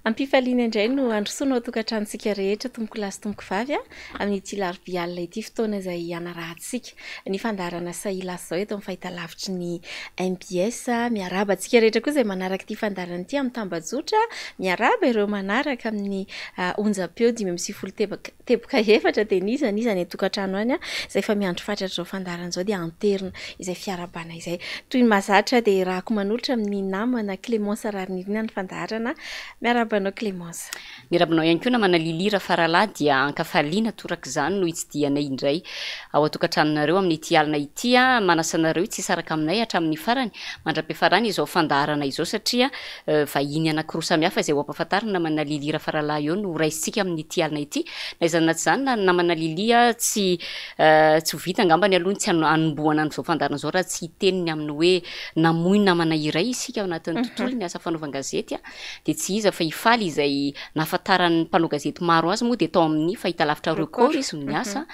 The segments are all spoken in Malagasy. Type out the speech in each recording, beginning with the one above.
Ampifaliana indray no androsoanao tokantranontsika rehetra tomboko lasy tomboko vavy amin'ity larobialina ity fotoana izay ianarahantsika ny fandarana sahilasy izao eto amin'ny fahitalavitry ny MPS miaraba antsika rehetra koa izay manaraka ity fandarana ity amin'ny tambajotra miaraba ireo manaraka amin'ny onjam-peo 5 teboka efatra dia nizany tokantrano any izay efa miandro fatratra izao fandarana izao dia anterina izay fiarabana izay toy ny mahazatra dia rahako manolotra amin'ny namana Clémence Rarinirina ny fandarana miarabanao Clémence. Mirabanao ihany koa namana Lilira Faralahy dia ankafaliana toraka izany no hitsidianay indray ao atokantranonareo amin'ny ity alina ity manasanareo tsy saraka aminay hatramin'ny farany mandra-piafarany izao fandarana izao satria vahiny anankiroa samihafa izay ho ampahafantarina namana Lilira Faralahy eo no raisitsika amin'ny ity alina ity na izanaty izany na namana Lilia tsy ho vita angambany aloha tsy anomboana an'izao fandarana izao raha tsy hiteniny amin'ny hoe namoy namana iray isika ao anatin'ny tontolo ny asa fanaovan-gazety dia tsy iza fa hifaly izay nahafantaran'ny mpanao gazety maro azy moa dia tao amin'ny fahitalavitra record izy no niasa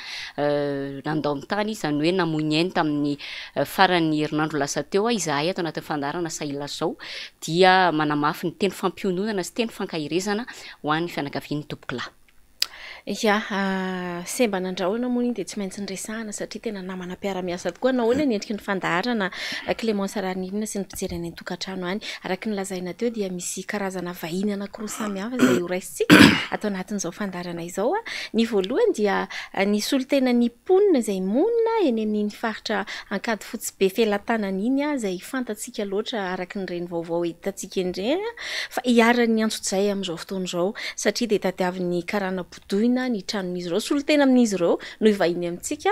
nandao amin'ny tany izany hoe namoy ainy tamin'ny farany herinandro lasa teo izahay ato anatin'ny fandarana sahilasy zao dia manamafy ny teny fampiononana sy teny fankahirezana ho an'ny fianakavian'ny tompokolahy. Ya, semba nandrahoana moa iny dia tsy maintsy nyresahana satria tena namana mpiara-miasa tokoa nahoana ny endriky ny fandarana Clémence Rarinirina sy ny mpijery any tokantrano any araky ny lazaina teo dia misy karazana vahiny anankiroa samihafa izay ho raisitsika atao anatin'izao fandarana izao ny voalohany dia ny solitena ny ponina izay monina eny amin'ny faritra ankady fotsy be felantanana iny izay fantatsika loatra araky ny reny vaovao hitantsika indreny fa hiaran'ny antso-jay amin'izao fotoana izao satria dia tadiavin'ny karana bodoina ny tranon'izy ireo solitena amin'izy ireo no ivahiny amintsika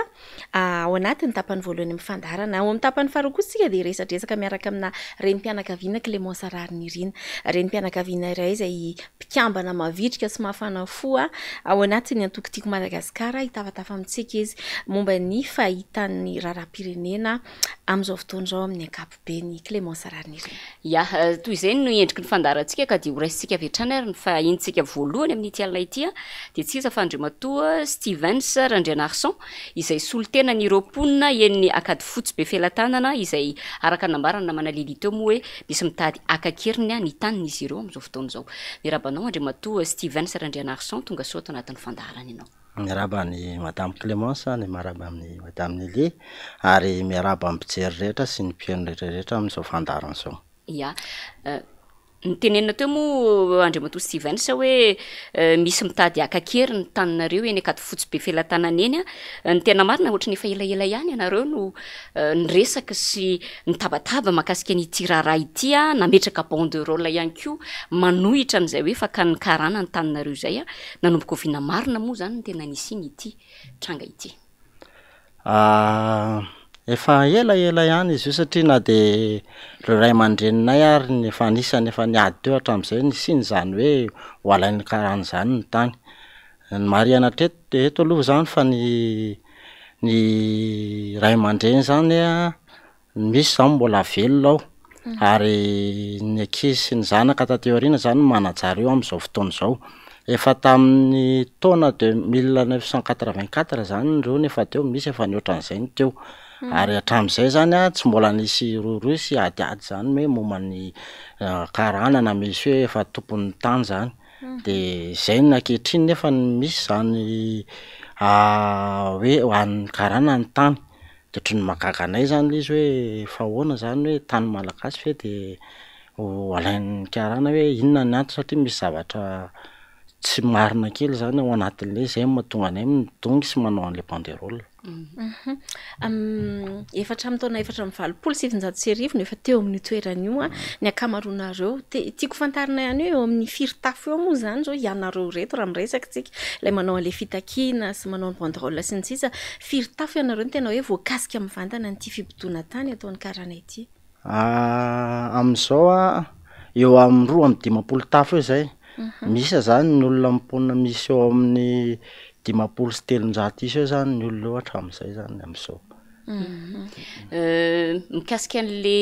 ao anatin'ny tapany voalohany amin'ny fandarana ao amin'ny tapany faharoa kosa tsika dia resadresaka miaraka amina renim-pianakaviana Clémence Rarinirina renim-pianakaviana iray izay mpikambana mavitrika sy mafana fo ao anatin'ny antokotiko Madagasikara hitavatafa amintsika izy momba ny fahitan'ny raharaham-pirenena amin'izao fotoana izao amin'ny ankapobeny Clémence Rarinirina. Ya, toy izay no endriky ny fandarantsika ka dia ho raisitsika avy hatrany ary ny fahintsika voalohany amin'ny ity alina ity dia tsy iza fa andriamatoa Stevens Randrianarson izay solitena ny roponina eny akady fotsy be felantanana izay araka nambarana namana Lili teo moa hoe misy mitady akakeriny ny tanin'izy ireo amin'izao fotoana izao. Mirabanao andriamatoa Stevens Randrianarson tonga soa ato anatin'ny fandarana ianao. Miaraba ny madame Clémence ny maraba amin'ny madame Lili ary miaraba amin'ny mpijery rehetra sy ny mpieno rehetrarehetra amin'izao fandarana izao. Ya, ny tenenina teo moa andriamatoa Stevens hoe misy mitady akakery ny taninareo eny akady fotsy be felantanana eny ny tena marina ohatra ny efa elaela ihany ianareo no niresaka sy nitabataba makasika n'ity raharaha ity nametraka banderole ihany koa manohitra an'izay hoe fa ka nikarana ny taninareo izay nanomboka oviana marina moa zany ny tena nisiny ity tranga ity. Efa elaela ihany izy io satria na dia ireo ray aman-dreninay ary ny efa anisany efa niady teo hatramin'izay nisiny izany hoe ho alain'ny karana izany ny tany. Ny marihana eto aloha izany fa ny ray aman-dreny izany misy izany mbola velona ao ary ny ankizy sy ny zanaka taty aoriana izany manajara eo amin'izao fotoana izao. Efa tamin'ny taona 1984 izany ireo nefa teo misy efa nihoatran'izay ny teo. Ary hatramin'izay izany tsy mbola nisy roaroa sy adiady izany hoe momban'ny karana na misy hoe efa tompon'ny tany izany dia izay no ankehitriny nefa misy izany hoe ho an'ny karana ny tany dia ohatry ny mahagaga anay izany ilay izy hoe efa ahoana izany hoe tany malagasy ve dia ho alain'ny karana hoe inona ny antony satria misy zavatra tsy marina kely izany ao anatin'ilay izay mahatonga anay midongy sy manao an'ilay banderole. Efatra amin'ny taona 470 no efa teo amin'ny toerana io ny akamaroanareo tiako fantarina ihany eo amin'ny firy-tafo eo moa izany zao ianareo reto raha miresaka tsika ilay manao an'ilay fitakiana sy manao ny banderole sy ny sisa firy-tafo ianareo ny tena hoe voakasika mivantana nyity fibodoana tany ataon'ny karana ity. Amin'izao eo amin'ny 2 tafo eo izay misy izany ny olona mimponina misy eo amin'ny 500 sy 300 eo izany ny olona eo hatramin'izay izany amin'izao. Mikasika an'le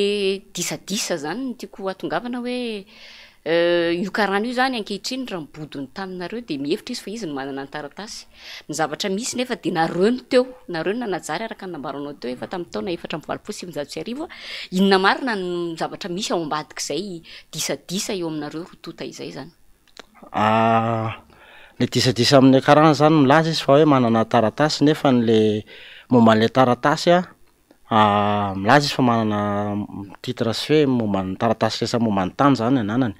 disadisa zany ny tiako hatongavana hoe io karana io zany ankehitriny raha mibodiny taninareo dia mihevitra izy fa izy no manana ny taratasy ny zavatra misy nefa dia nareo teo nareo nanajary araka ny nambaranao teo efa tamin'ny taona 470 inona marina ny zavatra misy ao ambadika izay disadisa eo aminareo rotota izay zany. le disadisa amin'ny karana zany milaza izy fa hoe manana taratasy nefa nle momba an'le taratasy milaza izy fa manana titre sy hoe momba ny taratasy resa momba ny tany zany ananany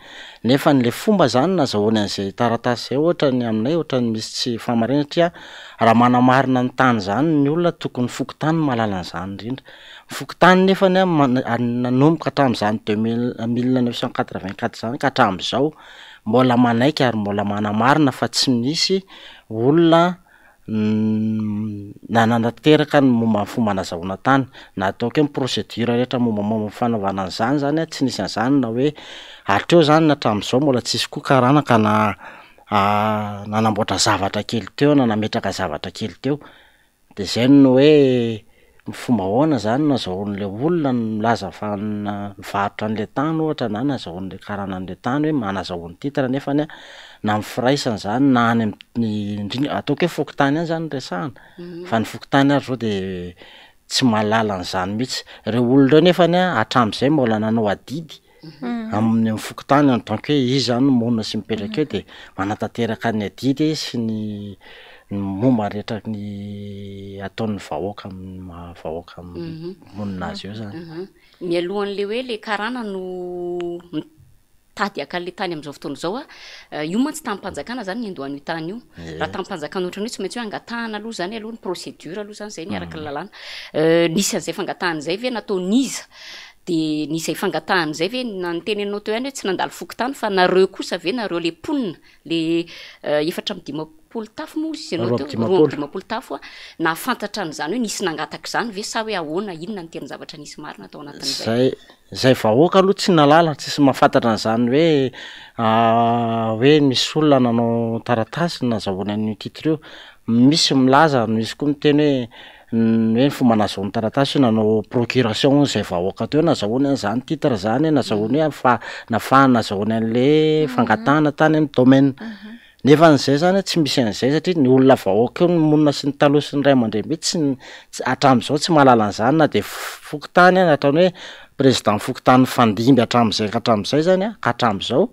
nefa nle fomba zany nazahoany an'izay taratasy zay ohatra ny aminay ohatra ny misy tsy famarina satria raha manamarina ny tany zany ny olona tokony fokontany mahalala an'izany indrindra fokontany nefany nanomboka hatramin'izany 1984 zany ka hatramin'izao mbola manaiky ary mbola manamarina fa tsy misy olona nananateraka ny momba fomba nazahoana tany na ataoko hoe procédure rehetra momba fanaovana an'izany zany tsy nisy an'izany na hoe hatreo zany hatramin'izao mbola tsisy koa karana ka nanamboatra zavatra kely teo na nametraka zavatra kely teo de zay no hoe fomba ahoana zany nazahoan'le olona milaza fa nivarotra an'le tany ohatra na nazahoan'le karana an'le tany hoe manazahoan'ny titre nefany na ny firaisany zany na any amin'ny ataoko hoe fokotany any zany resahana fa ny fokotany ary zao de tsy mahalala an'izany mihitsy reo olona reo nefany hatramin'izay mbola nanao adidy amin'ny fokotany en tant que hoe izy zany monina sy mipetraka eo de manatanteraka ny adidy sy ny momba rehetra ny ataon'ny vahoaka vahoaka monina azy eo zany mialohan'le hoe le karana no tady aka le tany am'izao fotoana zao io mantsy tamin'mpanjakana zany ny andohan'io tany io raha tamin'mpanjakana ohatrany hoe tsy maintsy hoe angatahana aloha zany aloha ny procédure aloha zany zay ny araka ny lalàna nisy an'izay fangatahana zay ve natao niza de nisy fangatahana zay ve na ny teny anao teo ihany hoe tsy nandalo fokotany fa nareo kosa ve nareo le ponina le efatra am'y dimapolo tafo moa izy anao teo roa dimapolo tafo na fantatra an'izany hoe nisy nangataka zany ve sa hoe ahoana inona ny tena zavatra nisy marina atao anatin'izay zay vahoaka aloha tsy nalala tsisy mahafantatra an'izany hoe misy olona nanao taratasy nazahoany an'io titre io misy milaza misy koa miteny hoe ny fomba nazahoany taratasy nanao procuration zay vahoaka teo nazahoany an'izany titre zany nazahoany hoe nafahana nazahoany an'le fangatahana tany amin'ny domaine nefa n'izay zany tsy misy an'izay satria ny olona vahoaka eo ny monina sy ny taloha sy ny ray aman-dreny mihitsy hatramin'izao tsy mahalala an'izany na de fokotany hatrany hoe président fokotany fandimby hatramin'izay zany ka hatramin'izao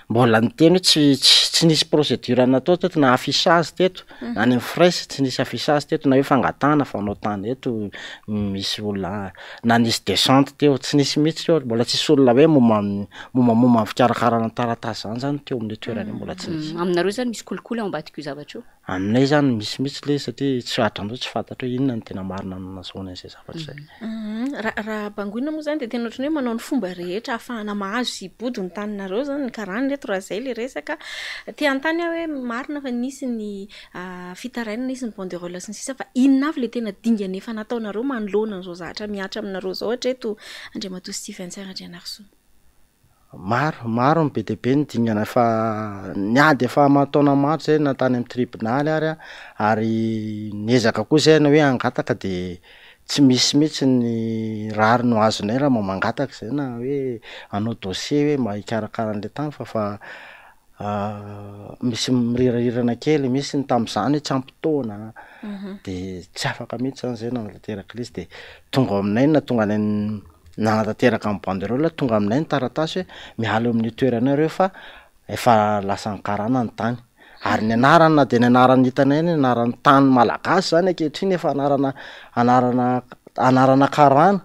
mbola ny teny hoe tsy nisy procédure natao teto na affichage teto na any amin'ny fraise tsy nisy affichage teto na hoe fangatahana fanao tany eto misy olona na nisy descente teo tsy nisy mihitsy teo mbola tsisy olona hoe momba fikarakarana taratasy zany teo amin'ny toerana mbola tsy nisy aminareo zany misy kolikoly ao ambadika io zavatra io aminay zany misy mihitsy le satria tsy hatram'izao tsy fantatra hoe inona ny tena marina nazahoana izay zavatra zay raha bangoina moa zany de tena ohatrany hoe manao ny fomba rehetra ahafahana mahazo hibody ny taninareo zany ny karana reto raha zay le resaka te antany aho hoe marina fa nisy ny fitarainana nisy ny banderole sy ny sisa fa inona avy le tena dingana efa nataonareo manoloana an'izao zavatra miatra aminareo zao hatreto Andriamatoa Stephen Andrianarso maro ny be de be ny dingana fa niady efa mataona maro zay natany amin'ny tribunaly ary niezaka koa zay na hoe angataka de tsy misy mihitsy ny rary no azonay raha mangataka zay na hoe anao dossier hoe mahikarakara an'le tany fa misy miririrana kely misy ny tamin'izany hoe tsy ampitoana de tsy afaka mihitsy zany zay nanatanteraka izy de tonga aminay na tonga any nanatanteraka amin'ny banderole tonga aminay ny taratasy hoe miala amin'ny toerana reo fa efa lasa ny karana ny tany ary ny anarana na de ny anarany hitanay ny anarany tany malagasy zany ankehitriny efa anarana karana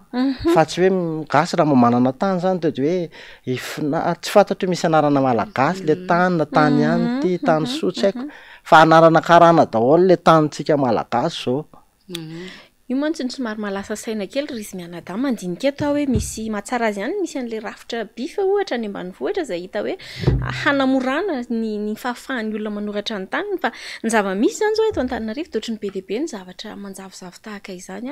fa tsy hoe gasy raha manana tany zany de hoe tsy fantatro misy anarana malagasy le tany na tany ihany ty tany sotsy haiko fa anarana karana daholo le tanytsika malagasy zao io mantsy ny somary malasa saina kely ry izy mianadahy mandinika eto hoe misy mahatsara azy ihany misy an'le rafitra bifa ohatra any ambanivohitra zay hita hoe hanamorana ny fahafahan'ny olona manoratra ny tany fa ny zava-misy zany zao eto Antananarivo de ohatry ny be de be ny zavatra manjavozavo tahaka izany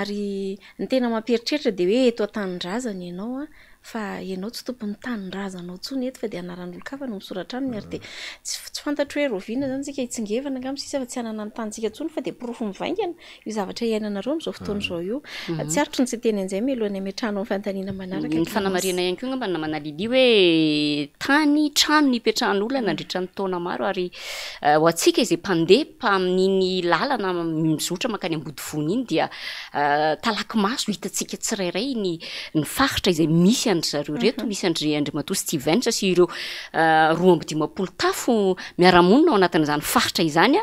ary ny tena mamperitreritra de hoe eto an-tanindrazana ianao fa ianao tsy tompon'ny tanindrazanao tsony eto fa de anaran'olo-kafa no misoratra aminy ary de tsy fantatro hoe roviana zany tsika hitsingevana angamba sisa fa tsy anana ny tanitsika tsony fa de porofo mivaingana io zavatra iainanareo am'izao fotoana zao io tsy arotro ny tsy teny an'izay mialohan'ny ametrahano amin'ny fantaniana manaraka ny fanamarina ihany koa ngamba na manalili hoe tany trano nipetrahan'olona nandritra ny taona maro ary ho antsika izay mpandeha amin'iny lalana mizotra makany ambodivony iny dia talaky maso hitantsika tsirairay ny faritra izay misy an zareo reto misy Andriamatoa Steven sy ireo 250 tafo miaramonina ao anatin'izany faritra izany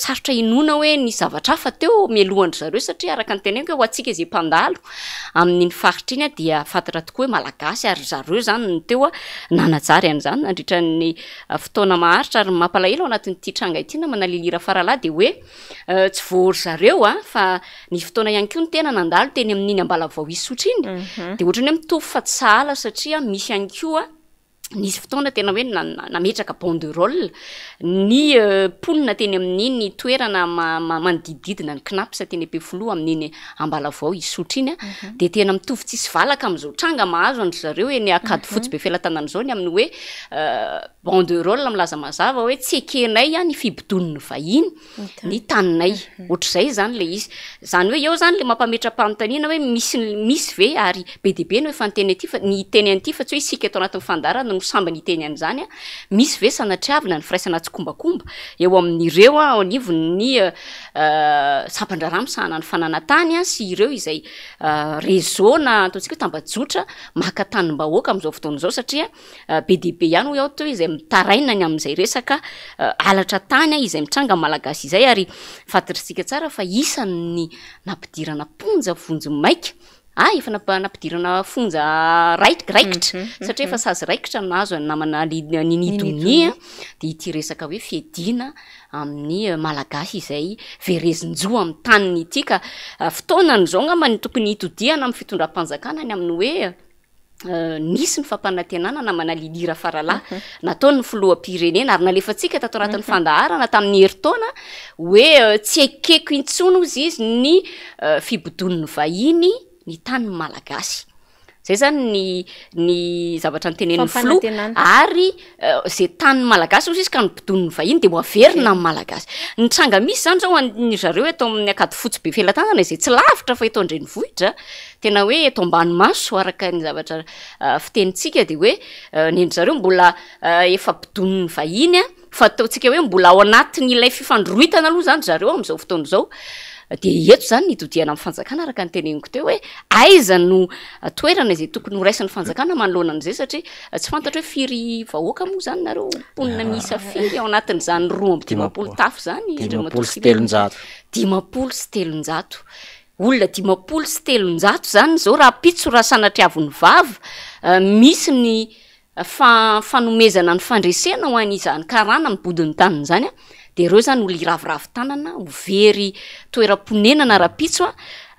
sarotra inona hoe ny zavatra hafa teo mialohan'ny zareo satria araka ny teneniko hoe ho atsika izay mpandalo amin'iny faritra iny dia fantatra tokoa hoe malagasy ary zareo zany ny teo nanajary an'izany nandritra ny fotoana maharitra ary mampalahelo ao anatin'ity tranga ity na manalilira faralahy de hoe tsy voaory zareo fa ny fotoana ihany koa ny tena nandalo teny amin'iny Ambalavao Isotry iny de ohatrany hoe mitovy fa tsy sahala satria misy ihany koa nisy fotoana tena hoe nametraka banderole ny ponina teny amin'iny toerana manodididina ny knapsa teny Ampefiloha amin'iny Ambalavao Isotry iny de tena mitovy tsisy valaka am'izao tranga mahazo andry zareo hoe ny akady fotsy be felatanana zao ny amin'ny hoe banderole milaza mazava hoe tsy ekenay ny fibodon'ny vahiny ny taninay ohatr'izay zany le izy zany hoe eo zany le mampametra-panontaniana hoe misy ve ary be de be ny hoe fanteny aty fa ny teny an'ity fa tsy hoe isika eto anatin'ny fandarana no samba ny teny an'izany misy ve sanatriavina ny firaisana tsikombakomba eo amin'ireo ao anivon'ny sapandrarano misahana ny fananantany sy ireo izay réseau na ataontsika hoe tambajotra maka tanim-bahoaka amin'izao fotoana izao satria be de be ihany ho ao teo izay mitaraina ny amin'izay resaka alatra tany izay mitranga malagasy izay ary fantatritsika tsara fa isan'ny nampidirana ponja vonjy maika efa nampidirana fonja raikitra satria efa sazy raikitra nazo namana ninidony de ity resaka hoe fiedina amin'ny malagasy izay verezinjo amin'ny taniny ity ka fotoanany zao ngamba ny tokony hitodiana amin'ny fitondram-panjakana ny amin'ny hoe nisy ny fampanantenana na manalilira faralahy nataony ny filoham-pirenena ary nalefatsika tato anatin'ny fandaharana tamin'ny heritaona hoe tsy ekeko intsony ozy izy ny fibodon'ny vahiny ny tany malagasy zay zany ny zavatra nytenen'ny filoha ary zay tany malagasy ozy izy ka nibodon'ny vahiny de moaverina amin'ny malagasy ny tranga misy zany zao ny zareo eto amin'ny akady fotsy be felatanana izay tsy lavitra fa eto andrenivohitra tena hoe eto ambany maso araka ny zavatra fitenitsika de hoe ny zareo mbola efa bodon'ny vahiny fa ataontsika hoe mbola ao anatin'ilay fifandroitana aloha zany zareo amin'izao fotoana izao de eto zany nitodiana amin'ny fanjakana araka ny teneniko teo hoe aiza no toerana izay tokony ho raisin'ny fanjakana manoloana an'izay satria tsy fantatra hoe firy vahoaka moa zany nareo ponina miisa firy ao anatin'izany 250 tafo zany 500 sy 300 olona 500 sy 300 zany zao raha pitso raha sanatriavony vava misy ny fanomezana ny fandresena ho an'izany karana mibodin'ny taniny zany de ireo zany olo iraviravo tanana ho very toeram-ponenana rapitso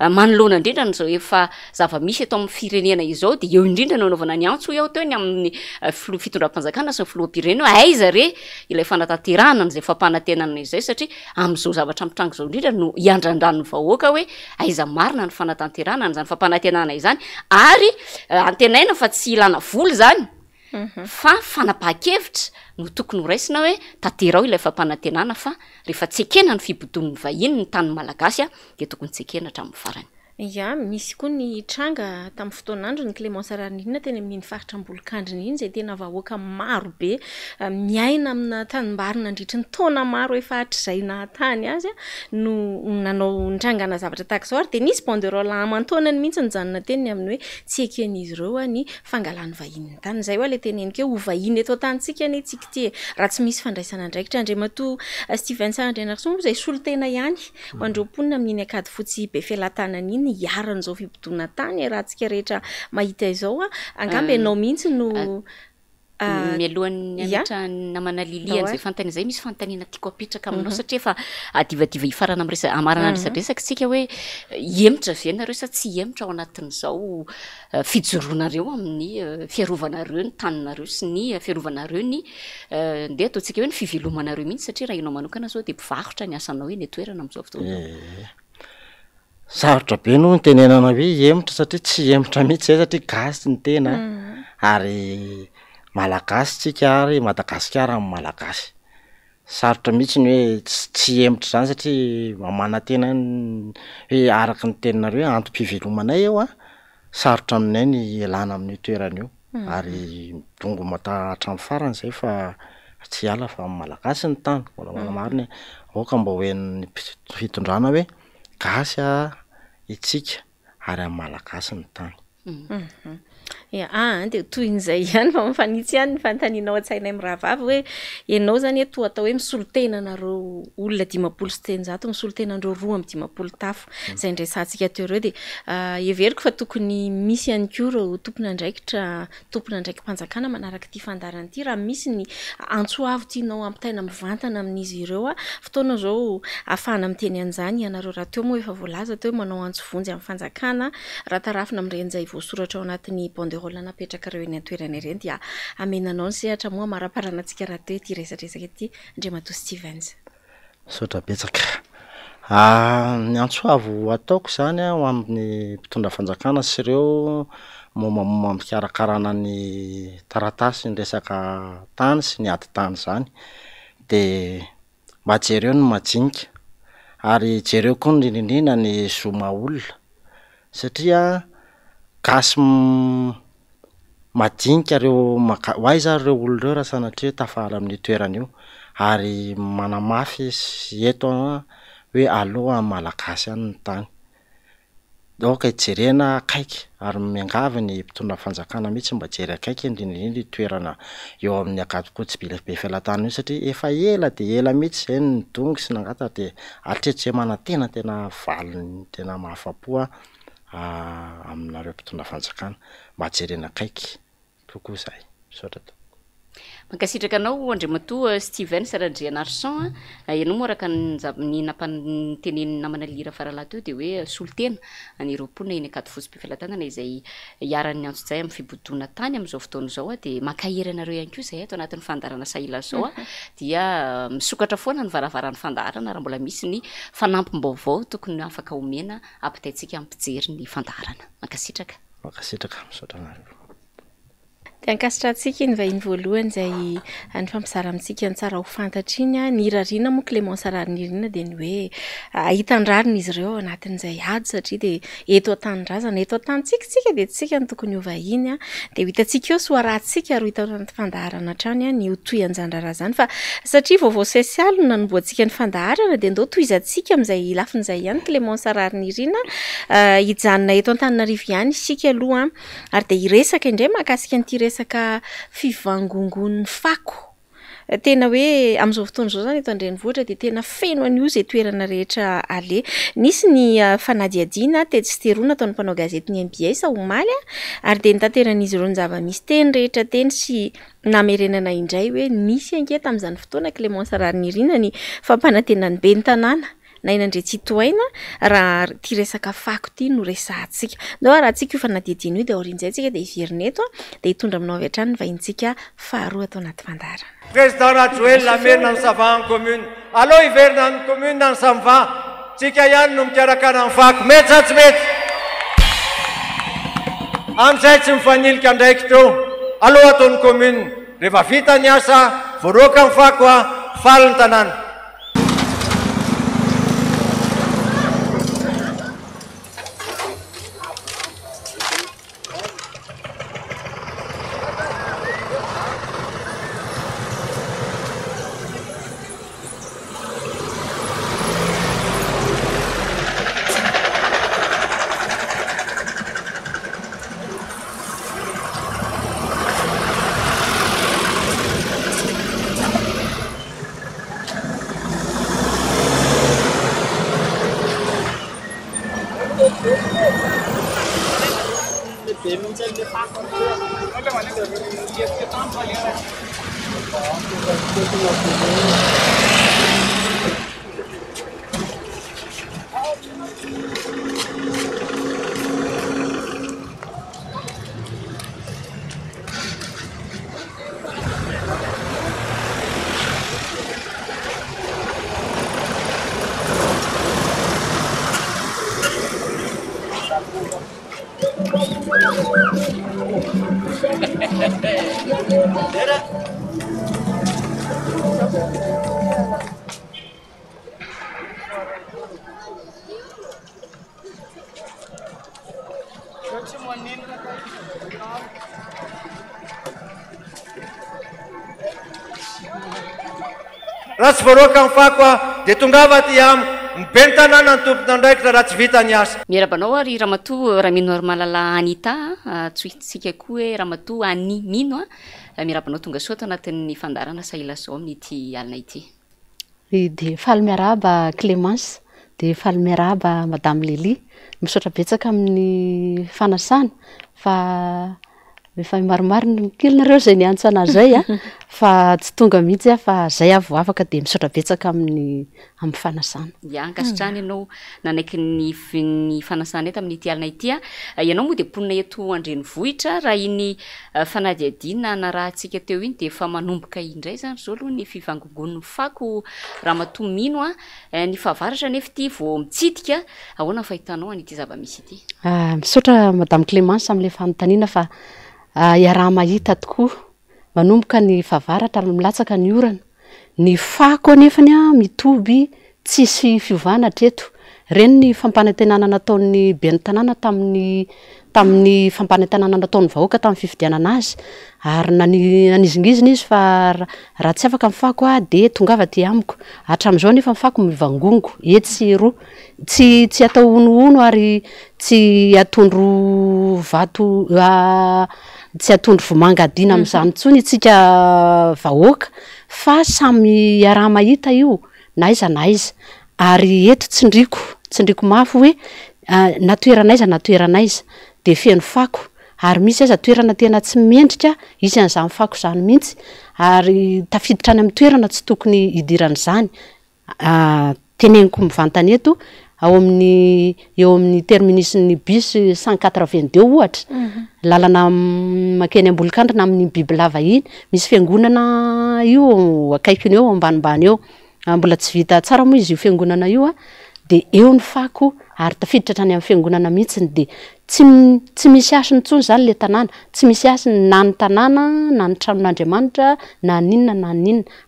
manoloana indrindra n'izao efa zava-misy eto amin'ny firenena izao de eo indrindra no anaovana ny antso eo teo ny amin'ny fitondram-panjakana sy ny filoham-pirenena aiza re ilay fanatanterahana n'izay fampanantenana izay satria amin'izao zavatra mitranga zao indrindra no iandrandrany vahoaka hoe aiza marina ny fanatanterahana n'izany fampanantenana izany ary antenaina fa tsy ilana voly zany fa fanapaha-kevitra no tokony ho raisina hoe tanterao ilay fampanantenana fa rehefa tsy ekena ny fibodon'ny vahiny ny tany malagasy de tokony tsy ekena hatramin'ny farany misy koa ny tranga tamin'ny fotoanandro ny Clémence Raninina teny amin'iny faritra Ambolokandriny iny zay tena vahoaka maro be miaina amina tanimbarina nandritra ny taona maro efa hatr'izay nahatany azy no nanao nitrangana zavatra tahaka izao ary de nisy banderole aman-taonany mihitsy nijanona teny amin'ny hoe tsy eken'izy ireo ny fangalany vahiny ny tany zay hoe le teneniko hoe ho vahiny eto tantsika ny tsika ty raha tsy misy fandraisana ndraikitra Andriamatoa Steven Sandrianarson zay solo tena ihany ho andreo ponina amin'iny akady fotsy be felatanana iny iaran'izao fibodona tany raha tsika rehetra mahita izao angamba ianao mihitsy no mialohan'ny anatra namana lilian zay fantany zay misy fantaniana tiako apetraka aminao satria efa adivadiva hifarana am'resa amarana resadresaka tsika hoe hemitra ve nareo sa tsy hemitra ao anatin'izao fijoroanareo amin'ny fiarovanareo ny taninareo sy ny fiarovanareo ny nde ataontsika hoe ny fivelomanareo mihitsy satria raha ianao manokana zao de mpivarotra ny asanao eny toerana am'izao fotoana sarotra be no nytenenana hoe hemitra satria tsy hemitra mihitsy zay satria gasy ny tena ary malagasy tsika ary Madagasikara amin'ny malagasy sarotra mihitsy ny hoe tsy hemitra zany satria mamanantena hoe araka ny teninareo hoe antom-pivelomanay eo sarotra aminay ny elana amin'ny toerana eo ary dongo mata hatramin'ny farany zay fa tsy ala fa amin'ny malagasy ny tany mbola mariny aoka mba hoen'ny fitondrana hoe gasy itsika ary amin'ny malagasy ny tany De toyin'izay ihany fa mafanitsy ihany ny fanontanianao an-tsainay mirahavavy hoe ianao zany to atao hoe misolotena nareo olona 500 misolotena andreo 2 tafo zay ndresantsika teo reo de everiko fa tokony misy ihany koa reo tompona andraikitra tompona andraiky mpanjakana manaraka ty fandarana ty raha misy ny antsoavo tianao ampitaina mivantana amin'izy ireo fotoana zao afahana miteny an'izany ianareo raha teo moa efa voalaza teo manao antsovonjy amin'ny fanjakana raha tarafina mirenjay voasoratra ao anatin'ny banderole napetraka reo eny an-toerana ireny dia amenanao ny sehatra moa maraparana antsika raha teo ty resadresaka ity Andriamatoa Stevens. Sotra betsaka. Ny antsoavo ataoko zany ho amin'ny mpitondra fanjakana sy ireo momba mikarakarana ny taratasy ny resaka tany sy ny ady tany zany de mba jereo ny majinika ary jereo koa ny indrindrina ny zoma olona satria gasy madinika reo hoaiza reo olona reo raha sanatria tafahala amin'ny toerana io ary manamafy sy eto hoe aloha malagasy any ny tany donc jerena akaiky ary miangavy ny mpitondra fanjakana mihitsy mba jery akaiky indrindrindra toerana eo amin'ny akadokotsy be felatany io satria efa ela de ela mihitsy zay ny dongy sy nangata de atreto manantena tena valiny tena mahafapo aminareo mpitondra fanjakana mba jerena akaiky kokoa zay sotra to. Mankasitraka anao Andriamatoa Steven Sarandrianarson ianao moraka ny nampanteneniny namana lira faralahy teo de hoe solotena ny roapolona eny akady fosy filatanana izay iaran'ny antso-jay amin'ny fibodona tany amin'izao fotoana zao de makahery anareo ihany koa zay ato anatin'ny fandarana sahila zao dia misokatra foana ny varavaran'ny fandarana raha mbola misy ny fanampim-baovao tokony afaka omena ampitaitsika ampijery ny fandarana. Mankasitraka misaotra anareo. Ankasitratsika ny vahiny voalohany zay ny fampizara amintsika ny tsara ho fantatriny ny rarina moa Clémence Rarinirina de ny hoe hitandrarina izy ireo anatin'izay ady satria de eto an-tanindrazana eto an-tantsika de tsika ny tokony ho vahiny de hitantsika eo soaratsika ary hita anaty fandaharana hatrany ny hotoy anjandraraha zany fa satria vaovao sosialy no nanomboantsika ny fandaharana de ndao tohizantsika amin'izay lafin'izay ihany Clémence Rarinirina hijanona eto an-Antananarivo ihany isika aloha ary de hiresaka indray mahakasika an'ity resaka fivangongon'ny fako tena hoe amin'izao fotoana zao zany eto Andrenivohitra de tena feno an'io zay toerana rehetra ale nisy ny fanadiadiana tetsyterona ataon'ny mpanao gazety ny MBS omaly ary de nitateran'izy ireo ny zava-misy teny rehetra teny sy namerenana indray hoe nisy anke tamin'izany fotoana Clémence Rarinirina ny fampanantenany be ny tanàna na inandre tsy toaina raha ty resaka fako ty no resahantsika ndao raha tsika io fanadiadiana io de aorin'izay tsika de iverineto de hitondra aminao avy hatrany ny vahintsika faharoa atao anaty fandarana. Président Rajoel lamerina ny Sava ny commune alo hiverina ny commune ny Sava tsika ihany no mikarakara ny fako mety sa tsy mety amizay tsy mifanilika ndraiky teo alo ataon'ny commune rehefa vita ny asa voaroaka ny fako faly ny tanàna. Raha tsy voaroaka ny fako de tongava ty mibeny tanàna ny tompona ndraikitra raha tsy vita ny asa miarabanao ary ramatoa raha mino ary mahalala Anita tsy hitsika koa hoe ramatoa Ani mino miarabanao tonga soa tao anatin'ny fandarana Saila zao amin'ity alina ity. De faly miarahaba Clémence, de faly miarahaba Madame Lily, misaotra betsaka amin'ny fanasana fa efa maromaro ny kilinareo zay niantsana zay fa tsy tonga mihitsy fa zay avo afaka de misaotra betsaka amin'ny fanasana. Ya ankasitrany ianao nanaiky ny fanasana eto amin'ny ity alina ity ianao moa de ponina eto Andrenivohitra raha iny fanadiadina na raha antsika teo iny de efa manomboka indray zany zao aloha ny fivangogon'ny fako ramatoa mino ny fahavaratra nefa ity vao mitsidika ahoana fahitanao an'ity zava-misy ity. Misaotra Madame Clémence amin'le fanontaniana fa iaraha mahita tokoa manomboka ny fahavaratra milatsaka ny orana ny fako anefany mitoby tsisy fiovana treto reny ny fampanantenana nataon'ny ben'ny tanàna tamin'ny fampanantenana nataon'ny vahoaka tamin'ny fifidianana azy ary nanizingizina izy fa raha tsy afaka mifako de tongava ty amiko hatramin'izao nefa mifako mivangongo etsy roa tsy atao onoono ary tsy atondro vato tsy atondro vomangadina amin'izany tsony itsika vahoaka fa samy iaraha mahita io na iza ary eto tsindriko mafy hoe natoeranaiza de feno fako ary misy aza toerana tena tsy mendrika isy an'izany fako zany mihitsy ary tafiditra any amin'ny toerana tsy tokony idiran'izany teneniko mivantana eto eo amin'ny terminisy bus 182 ohatra lalana makeny Ambolikandrina amin'ny bibilava iny misy fiangonana io akaikiny eo ambanimbany eo mbola tsy vita tsara moa izy io fiangonana io de eo ny fako ary tafiditra trany amin'ny fiangonana mihitsy de tsy misy asiny tsony zany le tanàna tsy misy asiny na ny tanàna na ny tranon'Andriamanitra na ninona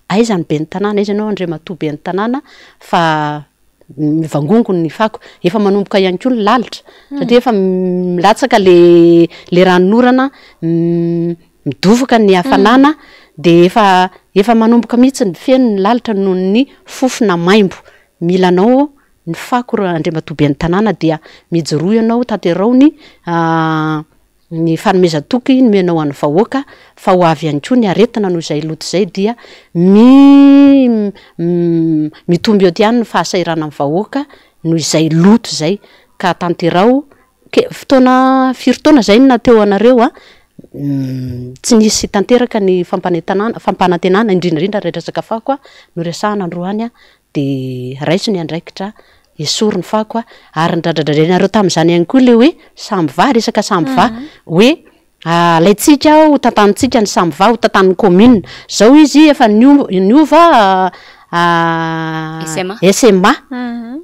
aiza ny ben'ny tanàna aiza anao Andriamatoa ben'ny tanàna fa mivangongo ny fako efa manomboka ihany koa ny lalitra satria efa milatsaka le ranon'orana midovoka ny hafanana de efa manomboka mihitsy ny feno ny lalitra noho ny fofona maimbo milanao ny fako Andriamatoa ben'ny tanàna dia mijoroa ianao tanterao ny fanomezan-toky nomenao an'ny vahoaka fa ho avy ihany koa ny aretina noho izay loto zay dia mitomby eo tiany ny fahasairana amin'ny vahoaka noho izay loto zay ka tanterao fotoana firy zay nateo anareo tsy nisy tanteraka ny fampanantenana indrindraindra resaka fako no resahana androany de raiso ny andraikitra esory ny fako ary ndradradradrainareo tamin'izany ihany koa le hoe sambyva resaka sambyva hoe alaitsika ho tantanitsika ny sambyva ho tantan'ny commune zao izy efa niova SMA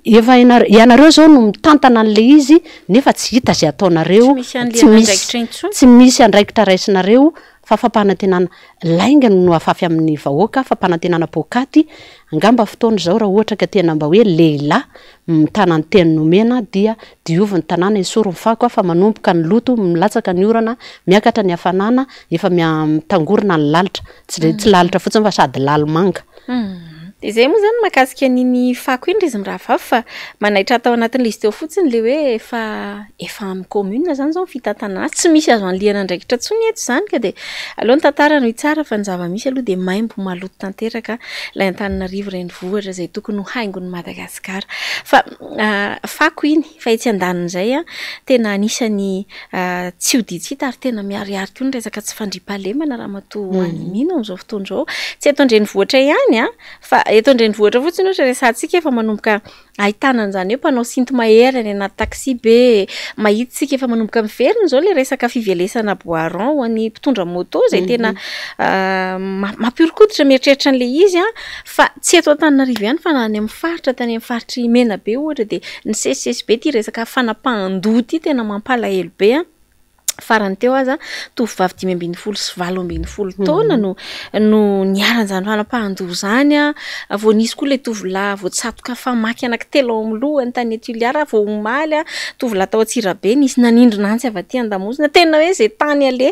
efa ianareo zao no mitantana an'le izy nefa tsy hita zay ataonareo tsy misy andraikitra raisinareo fa fampanantenana laingany no afafy amin'ny vahoaka fampanantenana pokaty angamba fotoana zao raha ohatra ka tena mba hoe lehilahy mitana ny teny nomena dia diovy ny tanàna esory ny fako fa manomboka ny loto milatsaka ny orana miakatra ny hafanana efa mitangorona ny lalitra tsy lalitra fotsiny fa sady lalomanga de zay moa zany makasika niny fako iny izy miraha vavy fa manaitra atao anatin'le izy teo fotsiny le hoe efa amin'ny commune zany zao fitantana tsy misy azo anliana andraikitra tsony eto zany ka de aloha ny tantara no tsara fa ny zava-misy aloha de maimbo maloto tanteraka lay Antananarivo renivohitra zay tokony ho haingon'ny Madagasikara fa fako iny fa etsy andaniny zay tena anisany tsy hoditsita ary tena miariary koa ny resaka tsy fandriampahalemana ramatoa Mino am'izao fotoana zao tsy eto Andrenivohitra ihany fa eto Andrenivohitra fotsiny ohatra resantsika efa manomboka ahitana an'izany eo mpanao sinto mahery any anaty taxi be mahitsika efa manomboka miverina zao le resaka fivelesana boiron ho an'ny mpitondra moto zay tena mampihorokoditra mieritreritra an'le izy fa tsy eto Antananarivo ihany fa na any amin'ny faritra tany amin'ny faritry mena be ohatra de ny sesisesy ty resaka fanapahan-doha ty tena mampalahelo be farany teo aza tovovavy 5 sy 7 taona no niaran'izany fanapahan-doha zany vao nisy koa le tovolahy vao tsatoka famaky anaky 3 amin'ny lohany tany Tuliara vao omaly tovolahy tao Antsirabe nisy nanindrona antsy avy aty Andamosina tena hoe zay tany ale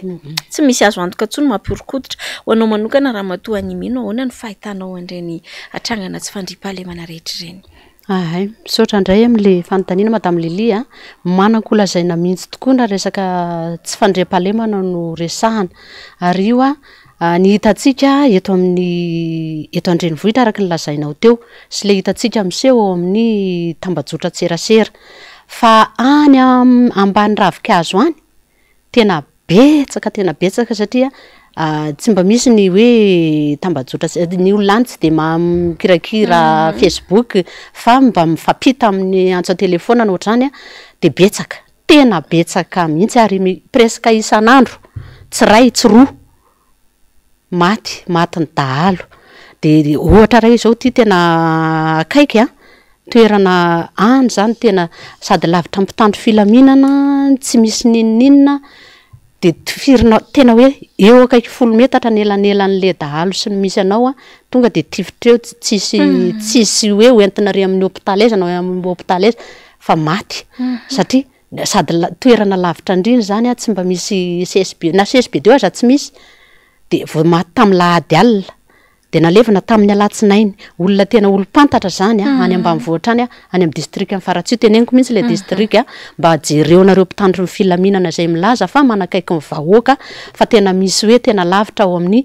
tsy misy azo antoka tsony mampihorokoditra ho anao manokana ramatoa Mino ahoana ny fahitanao an'ireny atrangana tsy fandriampahalemana rehetra ireny. ahay misaotra indray am'le fanontaniana madame Lily a manako lazaina mihitsy tokoa na resaka tsy fandriam-pahalemana no resahana ary io a ny hitantsika eto an-drenivohitra araka ny lazainao teo sy le hitantsika miseho ao amin'ny tambajotra tserasera fa any ambany ravikazo any tena betsaka satria tsy mba misy ny hoe tambajotra ny olona any tsy de mikirakira Facebook fa mba mifampita amin'ny antso telefona no ohatrany de tena betsaka mihitsy ary presque isan'andro tsy ray tsy roa matiny dahalo de ohatra ray zao ty tena akaiky toerana any zany tena sady lavitra mpitandro filaminana tsy misy ninina de tifirina tena hoe eo akaiky 10 metatra nelan'le dahalo sy ny misy anao tonga de tifitra eo tsisy hoe hoentina ry amin'ny hôpital na amin'ny hôpital fa maty satria sady toerana lavitra indrindra zany tsy mba misy CSB na CSB aza tsy misy de vao maty tamin'ny lahady alina de nalevana tamin'ny alatsinainy olona tena olo-pantatra zany any ambanivohitra any any amin'ny district Faratsio teneniko mihitsy le district mba jereonareo mpitandro ny filaminana zay milaza fa manakaiky ny vahoaka fa tena misy hoe tena lavitra ao amin'ny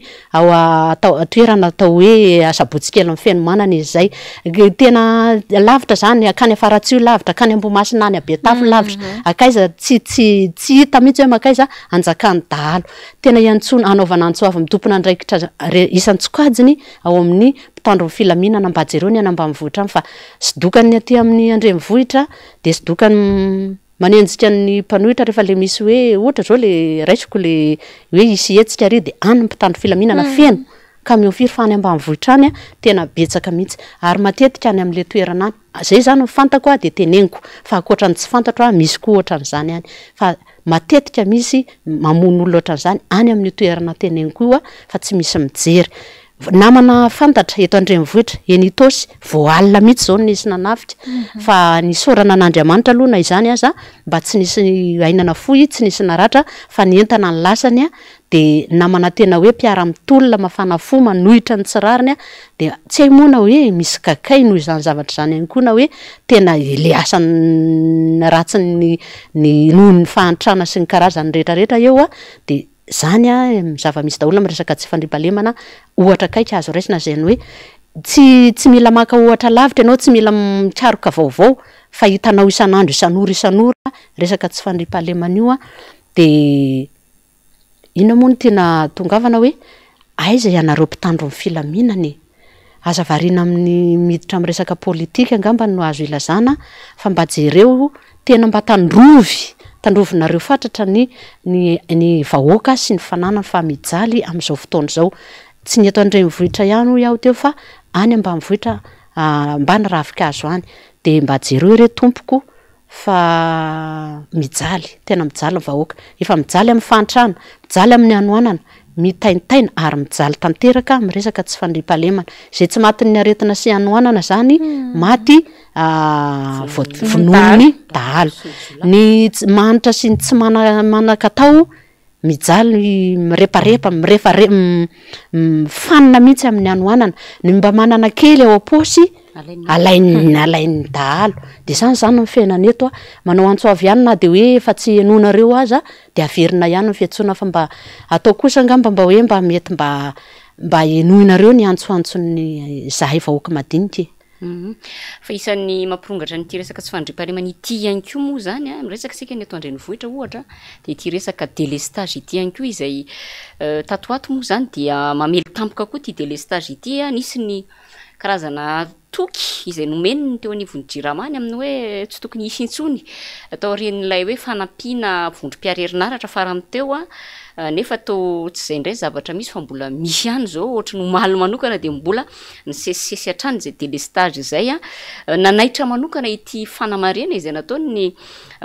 toerana atao hoe asabotsykely amin'ny fenomanana izy zay tena lavitra zany akany Faratsio lavitra akany Ambomasina any Betafo lavitra akaiza tsy hita mihitsy hoe makaiza anjakany dahalo tena iantsona anaovana antsoavy mitompona andraikitra isan-tsokajiny ao amin'ny mpitandro ny filaminana mba jereony any ambanivohitra fa sy dokany aty amin'ny andrenivohitra de sy dokany manenjika ny mpanohitra rehefa le misy hoe ohatra zao le raisiko le hoe isy hetsika ary de any mpitandro filaminana feno camion firy fa any ambanivohitra any tena betsaka mihitsy ary matetika any amin'le toerana any zay zany ny fantako de teneniko fa akoatra ny tsy fantatro misy koa ohatran'izany any fa matetika misy mamono olona ohatran'izany any amin'ny toerana teneniko io fa tsy misy mijery namana fantatra eto an-drenivohitra Enitosy voalina mihitsy zao nisy nanafika fa ny sorana an'Andriamanitra aloha na izany aza mba tsy nisy ainana foy tsy nisy naratra fa ny entana ny lasany de namana tena hoe mpiara-mitolona mafana fo manohitra ny tsirariny de tsy hay moana hoe misy kakay noho izany zavatra zany ihany koa na hoe tena le asany ratsy ny noho ny fahantrana sy ny karazany rehetrarehetra eo de zany zava-misy daholo miresaka tsy fandriam-pahalemana ohatra kaiky azo raisina zay ny hoe tsy mila maka ohatra lavitra ianao tsy mila mikaroka vaovao fa hitanao isan'andro isan'ora resaka tsy fandriam-pahalemana io de ino moa no tena tongavana hoe aiza ianareo mpitandro ny filaminana aza variana amin'ny miditra amin'ny resaka politika angamba no azo ilazana fa mba jereo tena mba tandrovinareo fatratra ny vahoaka sy ny fananana fa mijaly amin'izao fotoana zao tsy ny eto an-drenivohitra ihany iaho teo fa any ambanivohitra ambany ravikazo any de mba jereo re tompoko fa tena mijaly ny vahoaka efa mijaly amin'ny fahantrana mijaly amin'ny anoanana mitaintaina ary mijaly tanteraka miresaka tsy fandriam-pahalemana zay tsy maty ny aretina sy anoanana zany maty vonoiny dahalo ny manitra sy ny tsy manakatao mijaly mireparepa mifanina mihitsy amin'ny anoanana ny mba manana kely ao am-posy alainy dahalo de zany ny fiainana eto manao antso avy ihany na de hoe efa tsy enonareo aza de averina ihany ny fiantsoana fa mba atao kosa angamba mba hoe mba mety mba enoinareo ny antsoantsony zahay vahoaka madinika fa isan'ny mampirongatra nyty resaka tsy fandriam-pahalemana ity ihany koa moa zany miresaka sika ny eto an-drenivohitra ohatra de ity resaka délestage ity ihany koa izay tatoato moa zany dia mamely tampoka koa ty délestage ity nisy ny karazana toky izay nomeniny teo anivon'ny jiramany amin'ny hoe tsy tokony hisy intsony atao ren'ilay hoe fanampiana vondrom-piarerinaratra farany teo nefa to tsy zay ndray zavatra misy fa mbola misy ihany zao ohatra no maly manokana de mbola ny sesisesy hatrany zay délestage zay nanaitra manokana ity fanamarena izay nataony ny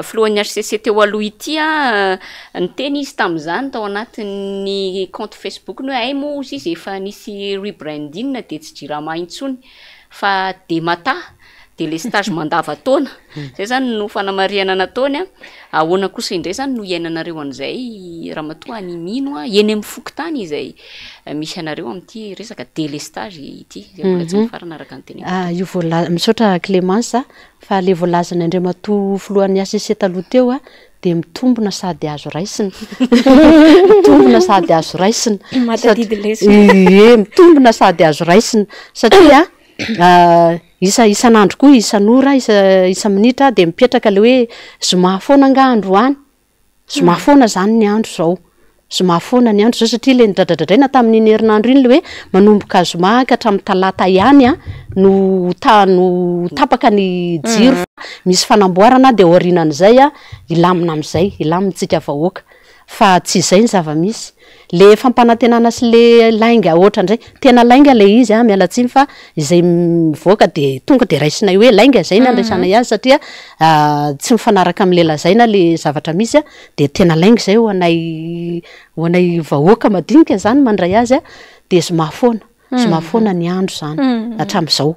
filohan'ny HCC teo aloha ity ny teny izy tamin'izany tao anatin'ny compte Facebook ny hoe ay moa izy efa nisy rebranding de tsy jirama intsony fa de mata délestage mandava-taona zay zany no fanamariana nataony ahoana kosa indray zany no iainanareo an'izay ramatoa ny mino eny amin'ny fokontany izay misy anareo amin'ity resaka délestage ity zay mbola tsy mifarana araka ny teny io misaotra Clémence fa le voalazany Andriamatoa filohan'ny ACC taloha teo de mitombona sady azo raisina mitombona sady azo raisina mitombona sady azo raisina satria isan'andro koa isan'ora isa minitra de mipetraka le hoe zoma foana nga andro any zoma foana zany ny andro zao zoma foana ny andro zao satria le nidradradradraina tamin'iny herinandro iny le hoe manomboka zoma ka hatramin'ny talata ihany no tapaka ny jiro misy fanamboarana de orinan'izay ilamina am'izay ilamintsika vahoaka fa tsy izay ny zava-misy le fampanantenana sy le lainga ohatra ndray tena lainga le izy mialatsiny fa izay mivoaka de tonga de raisinay hoe lainga zay na andraisanay azy satria tsy mifanaraka am'le lazaina le zavatra misy de tena lainga zay ho anay vahoaka madinika zany mandray azy de zoma-foana ny andro zany hatram'izao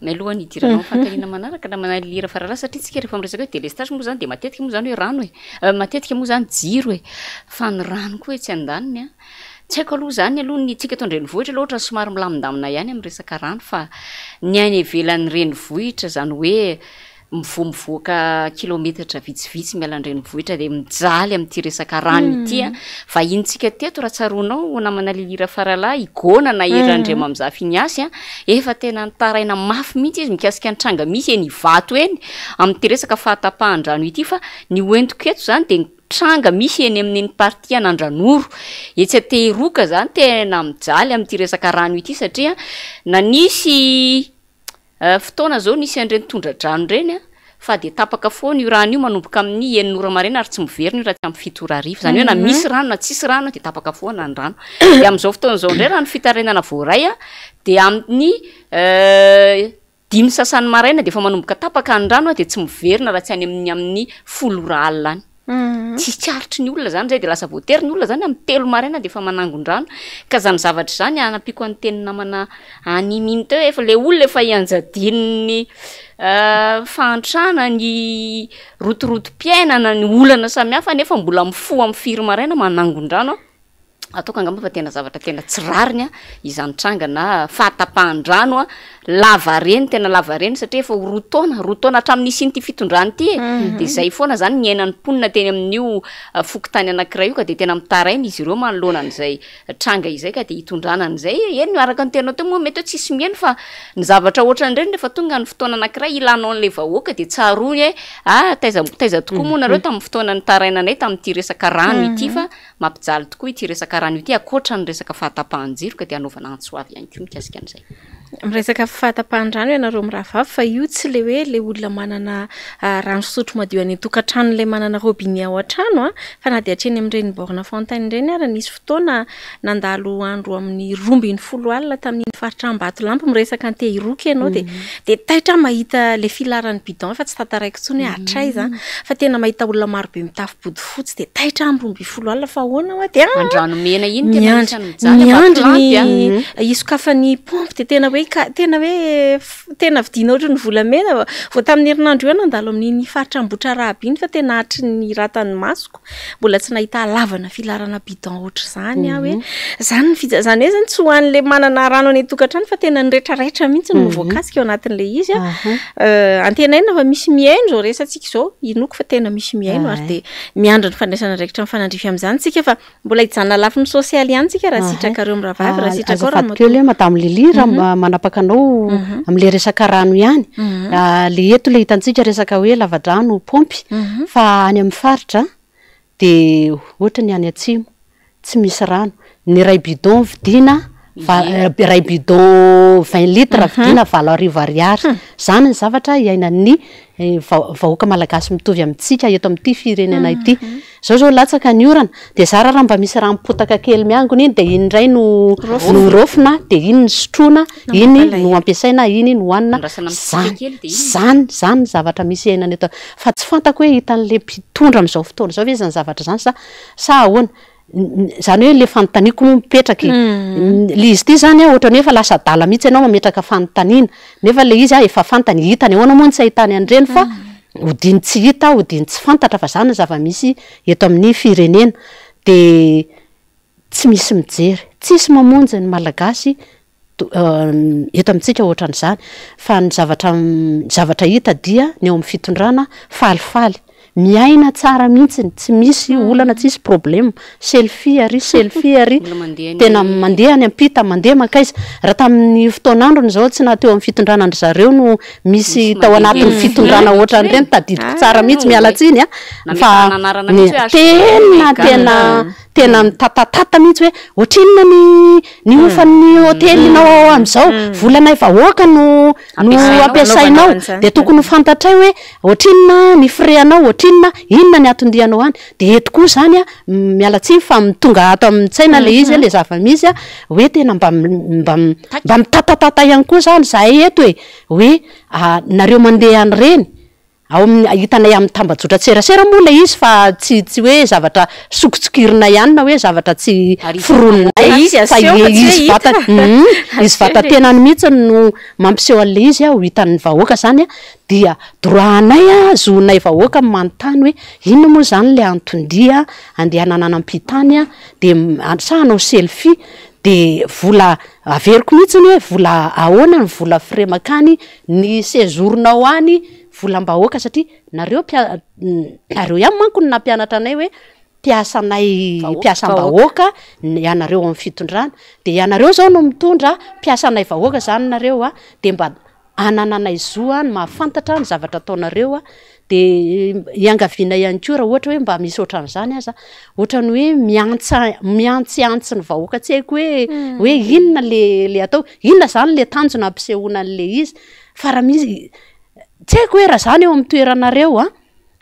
mialohan'ny idiranao fantalina manaraka na manalira farala satria tsika rehefa miresaka hoe délestage moa zany de matetika moa zany hoe rano matetika moa zany jiro fa ny rano koa hoe tsy andaniny tsy haiko aloha zany aloha ny tsika eto an-drenivohitra aloha ohatra somary milamindamina ihany amin'ny resaka rano fa ny any ivelan'ny renivohitra zany hoe mivoaka kilometatra vitsivitsy miala an-drenivohitra de mijaly amin'ity resaka rano ity fa intsika teto raha tsaronao namana lilira farala igona na herandrema am'zafy ny asy efa tena nitaraina mafy mihitsy izy mikasika ny tranga misy eny ivato eny amin'ity resaka fahatapahan-drano ity fa ny oentiko eto zany de tranga misy eny amin'iny party an'Andranoro etsy atehiroka zany tena mijaly amin'ity resaka rano ity satria na nisy fotoana zao nisy an'ireny tondra-drano reny fa de tapaka foana io rano io manomboka amin'ny 9 maraina ary tsy miverina io raha tsy amin'ny 7 arivo zany hoe na misy rano na tsisy rano de tapaka foana ny rano de amin'izao fotoana zao indray raha ny fitarainana voaray de amin'ny 5 sasany maraina de efa manomboka tapaka ny rano de tsy miverina raha tsy any amin'ny 10 alina any tsy tsaritry ny olona zany zay de lasa voatery ny olona zany amin'ny 3 maraina de efa manangon-drano ka zany zavatra zany anapiko any teny namana animiny teo efa le olona efa ianjadininy fahantrana ny rotorotom-piainana ny olana samihafa nefa mbola mifoha amin'ny 4 maraina manangon-drano ataoko angamba fa tena zavatra tena tsy rariny izany tranga na fahatapahan-drano lava reny tena lava reny satria efa rotaona hatramin'ny isiny ty fitondrany ty de zay foana zany ny ainan'ny mponina teny amin'io fokotany anankiray io ka de tena mitaraina izy ireo manoloana an'izay tranga izay ka de hitondrana an'izay eny araka ny tenao teo moa mety hoe tsisy mieny fa ny zavatra ohatran'ireny rehefa tonga ny fotoana anankiray ilanao an'le vahoaka de tsaroy taiza tokoa moa nareo tamin'ny fotoana ny tarainanay tamin'ity resaka rano ity fa mampijaly tokoa ity resaka rano ity akoatra ny resaka fahatapahan-jiro ka de anaovana antsoavy ihany koa mikasika an'izay miresaka fahatapahan-drano ianareo miravavy fa io tsy le hoe le olona manana rano sotro madio any tokantrano le manana robinet ao an-trano fa na de hatreny amin'ireny borna fontaine ireny ary nisy fotoana nandalo andro amin'ny 12 alina tamin'iny faritra Ambatolampy miresaka antehiroka ianao de taitra mahita le filaran'ny bidon fa tsy tataraiko tsony hoe atraiza fa tena mahita olona maro be mitafy body fotsy de taitra amin'ny 12 alina fa ahoana de andrano mena iny miandry isokafany pompe de tena tena vidina ohatry ny volamena vao tamin'ny herinandro io nandalo amin'ny faritra Ambotra Rahaby iny fa tena hatry ny ratan'ny masoko mbola tsy nahita lavana filarana bidon ohatr' zany hoe zany zany hoe zany tsy ho an'le manana rano any tokantrano fa tena nyretraretra mihitsy no voakasika eo anatin'le izy antenaina fa misy miaino zao resantsika zao inoko fa tena misy miaino ary de miandry ny fandraisana raikitra mifanandrify amin'izany tsika fa mbola hijanona lafiny sosialy ihany tsika raha sitrakareo miravavy raha sitrakareo madame Lily raha manapakanao am'le resaka rano ihany le eto le hitantsika resaka hoe lavadrano pompy fa any amin'ny faritra de ohatra ny any atsimo tsy misy rano ny ray bidon vidina ray bidon 20 litres vidina 20 ariary zany ny zavatra iainan'ny vahoaka malagasy mitovy amintsika eto amin'ity firenena ity zao latsaka ny orana de zara raha mba misy raha mipotaka kely miangony iny de iny ndray no rofina de iny ny sotrona iny no ampiasaina iny no hoanina zany zavatra misy iainana eto fa tsy fantako hoe hitan'le mpitondra amin'izao fotoana zao ve zany zavatra zany sa ahoana zany hoe le fanontaniako no mipetraky le izy ty zany ohatra ny hoe efa lasa dala mihitsy ianao mametraka fanontaniana nefa le izy efa fantany hitany ahoana moa ny tsy ahitany andreny fa hodiny tsy hita hodiny tsy fantatra fa zany zava-misy eto amin'ny firenena de tsy misy mijery tsisy mamonjy ny malagasy eto amintsika ohatran'izany fa ny zavatra hita dia ny eo amin'ny fitondrana falifaly miaina tsara mihitsy tsy misy olana tsisy problème selfie ary tena mandeha any ampita mandeha makaiza raha tamin'ny fotoan'androny zao tsy nateo amin'ny fitondrana andry zareo no misy tao anatin'ny fitondrana ohatran'ireny tadidiko tsara mihitsy mialatsiny fa tena mitatatata mihitsy hoe ohatrinona ny ofan'ny hotelinao am'izao volanay vahoaka no ampiasainao de tokony fantatray hoe ohatrinona ny freanao ohatrinona inona ny atondianao any de eto koa zany mialatsiny fa mitonga ato amin'ny tsaina le izy le zava-misy hoe tena mba mitatatata ihany koa zany zahay eto hoe nareo mandeha any reny ao hitanay amin'ny tambajotra tserasera moa le izy fa tsy hoe zavatra sokotsokirina ihany na hoe zavatra tsy forononay izy vata tenany mihitsy no mampiseho an'le izy ho hitan'ny vahoaka zany dia droanay zonay vahoaka manontany hoe inona moa zany le antondia andehanana anampitany de sa anao selfie de vola averiko mihitsy hoe vola ahoana ny vola fremakany ny séjournao any volam-bahoaka satria nareo ihany manko ny nampianatra anay hoe piasam-bahoaka ianareo amin'ny fitondrana de ianareo zao no mitondra piasanay vahoaka zany nareo de mba anananay zoa ny mahafantatra ny zavatra ataonareo de iangaviana ihany koa raha ohatra hoe mba misy ohatran'izany aza ohatrany hoe miantsy ny vahoaka tsy haiko hoe inona le atao inona zany le tanjona ampisehoana an'le izy fa raha misy tsy haiko hoe raha zany eo amin'ny toeranareo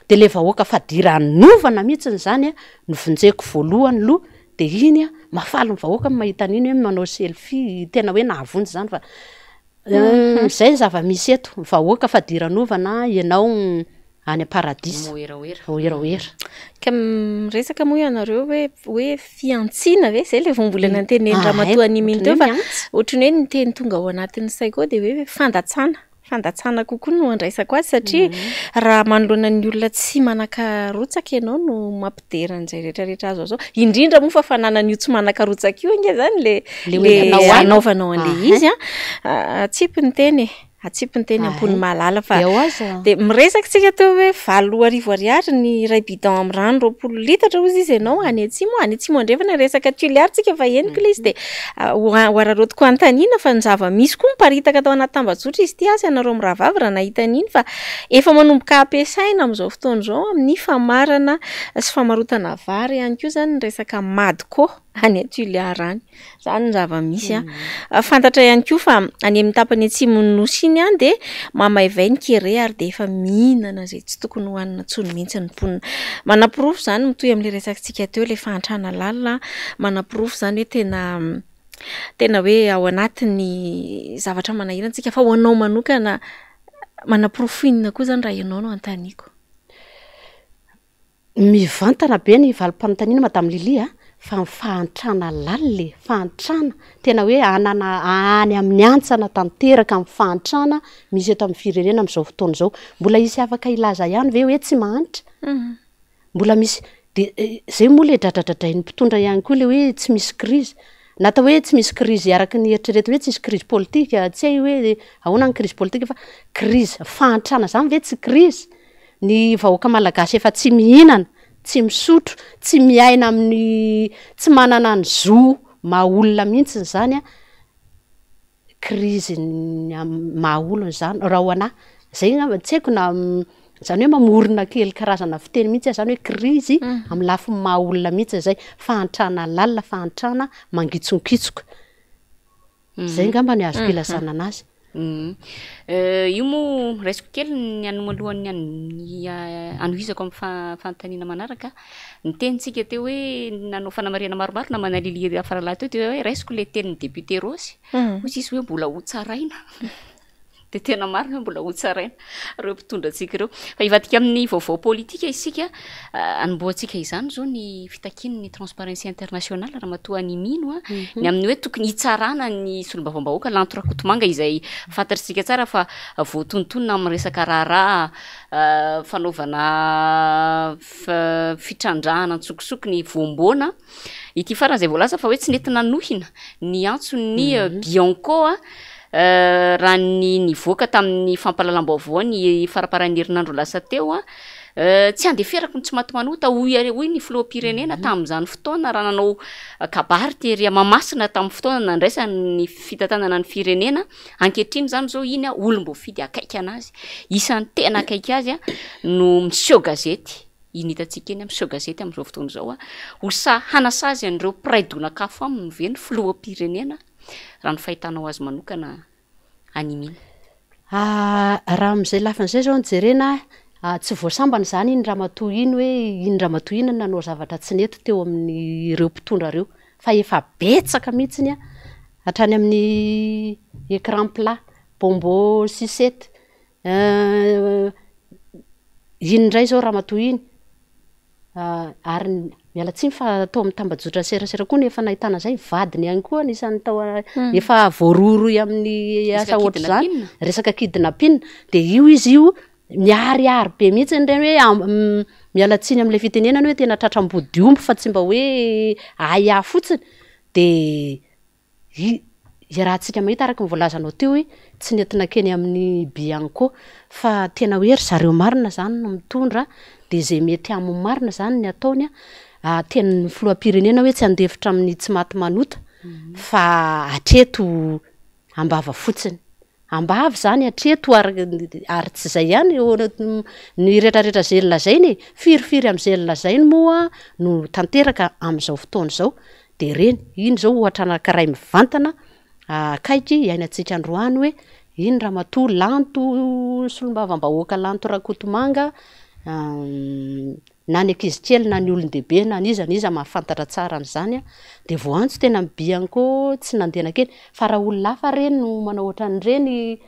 de le vahoaka fadirannovana mihitsy zany novonjeko voalohany loha de iny mafaly ny vahoaka mahita an'iny hoe manao selfie tena hoe nahavonjy zany fa zay zava-misy eto vahoaka fadiranovana ianao any paradisa oeraoera ka miresaka moa ianareo hoe fiantsina ve zay le vombolana anteneny ramatoaniminy teo fa ohatrany hoe ny teny tonga ao anatin'ny saiko de hoe fandatsana kokoa no andraisako azy satria raha manoloana ny olona tsy manakarotsaka ianao no mampidera an'izay rehetrarehetra azo zao indrindra moa fa fananany io tsy manakarotsaka io nge zany le anaovanao an'le izy atsipy ny teny ambony malala fa de miresaka tsika teo hoe 7,000 ny ray bidon amin'ny rano 20 litatra ozy izy ianao any atsimo andrefana resaka tuliary tsika fa eniko le izy de hoararotiko antaniana fa ny zava-misy koa miparitaka tao anaty tambajotra izy ty asy ianareo mirahavavy raha nahita an'iny fa efa manomboka ampiasaina amin'izao fotoana zao amin'ny famarana sy famarotana vary ihany koa zany ny resaka madiko any tuliary any zany ny zava-misy fantatra ihany koa fa any amin'ny tapany atsimony nosy iny de mamaivay ny kere ary de efa mihinana zay tsy tokony hohanina tsony mihitsy ny ponina manapirofo zany mitoy amin'le resakantsika teo le fahantrana lalina manapirofo zany hoe tena hoe ao anatin'ny zavatra manahirantsika fa ho anao manokana manapirofo inona koa zany raha ianao no antaniko mivantana be ny valim-panontaniana madame Lily fa mifahantrana lalle fahantrana tena hoe any amin'ny antsana tanteraka amin'ny fahantrana misy eto amin'ny firenena amin'izao fotoana izao mbola isy afaka ilaza ihany ve hoe tsy mahantra mbola misy de zay moa le dradradradrain'ny mpitondra ihany koa le hoe tsy misy crise natao hoe tsy misy crise araky ny eritreretina hoe tsisy crise politika tsy hay hoe ahoana ny crise politika fa crise fahantrana zany ve tsy crise ny vahoaka malagasy efa tsy mihinana tsy misotro tsy miaina amin'ny tsy manana ny zo mahaolona mihitsy zany crise mahaolona zany raha ho ana zay tsy haiko na zany hoe mamorona kely karazana fiteny mihitsy zany hoe crise amin'ny lafy mahaolona mihitsy zay fahantrana lalina fahantrana mangitsonkitsoka zay ngamba ny azoko ilazana anazy io moa raisiko kely ny anomalohany anohizako amin'ny fanontaniana manaraka ny tenintsika teo hoe nanao fanamariana maromaro na manaliliry faralahy teo hoe raisiko le tenin'ny député Rosy ozy izy hoe mbola ho tsaraina de tena marina mbola hotsaraina reo mpitondra antsika ireo fa ivatika amin'ny vaovao politika isika anomboantsika izany zao ny fitakiny ny transparency international raha matoa ny mino a ny amin'ny hoe tokony hitsarana ny solombavambahoaka lantorakotomanga izay fantatritsika tsara fa voatontonona amin'ny resaka raharaha fanaovana fitrandrahana antsokisoky ny voamboana ity farany zay voalaza fa hoe tsy nentina nohina ny antsony Bianco raha ny voaka tamin'ny fampalalam-baovao ny faraparan'ny herinandro lasa teo tsy andeferako ny tsy maty manota hoy ny filoham-pirenena tamin'izany fotoana raha nanao kabary tery mamasina tamin'ny fotoana nandraisany fitantanana ny firenena ankehitriny zany zao iny olom-boafidy akaiky anazy isan'ny tena akaiky azy no Monsieur Gazety iny hitantsika eny Monsieur Gazety amin'izao fotoana zao hosa hanasazy an'ireo mpiray-donakafo aminy ve ny filoham-pirenena raha ny fahitanao azy manokana animina raha am'izay lafin'izay zao nijerena tsy voasambana zany iny ramatoa iny hoe iny ramatoa iny nanao zavatra tsy nety teo amin'ny ireo mpitondra reo fa efa betsaka mihitsiny hatrany amin'ny écran plat bombo sisety iny ndray zao ramatoa iny ary miala tsiny fa atao amin'ny tambajotra serasera koa ny efa nahitana zay vadiny ihany koa nisan'ny tao efa voaroroy amin'ny asa ohatry zany resaka kidnapping de io izy io miariary be mihitsy nireny hoe miala tsiny amin'ilay fitenenany hoe tena tratram-body omby fa tsy mba hoe aya fotsiny de rahantsika mahita araka mivoalazanao teo tsy nentina keny amin'ny Bianco fa tena hoe ry zareo marina zany no mitondra de zay mety amin'ny marina zany ny ataony teny filoham-pirenena hoe tsy andefitra amin'ny tsy maty manota fa atreto ambava fotsiny ambavy zany atreto ary tsy zay ihany ny rehetrarehetra zay lazainy firifiry am'izay lazainy moa no tanteraka am'izao fotoana zao de reny iny zao ohatra anankiray mivantana akaiky iainantsika androany hoe iny ramatoa lanto solombavambahoaka lanto rakotomanga na ny ankizy kely na ny olon-dehibe na niza mahafantatra tsara an'izany de voantso tena Bianco tsy nandena kely fa raha olona hafa reny no manao ohatran'ireny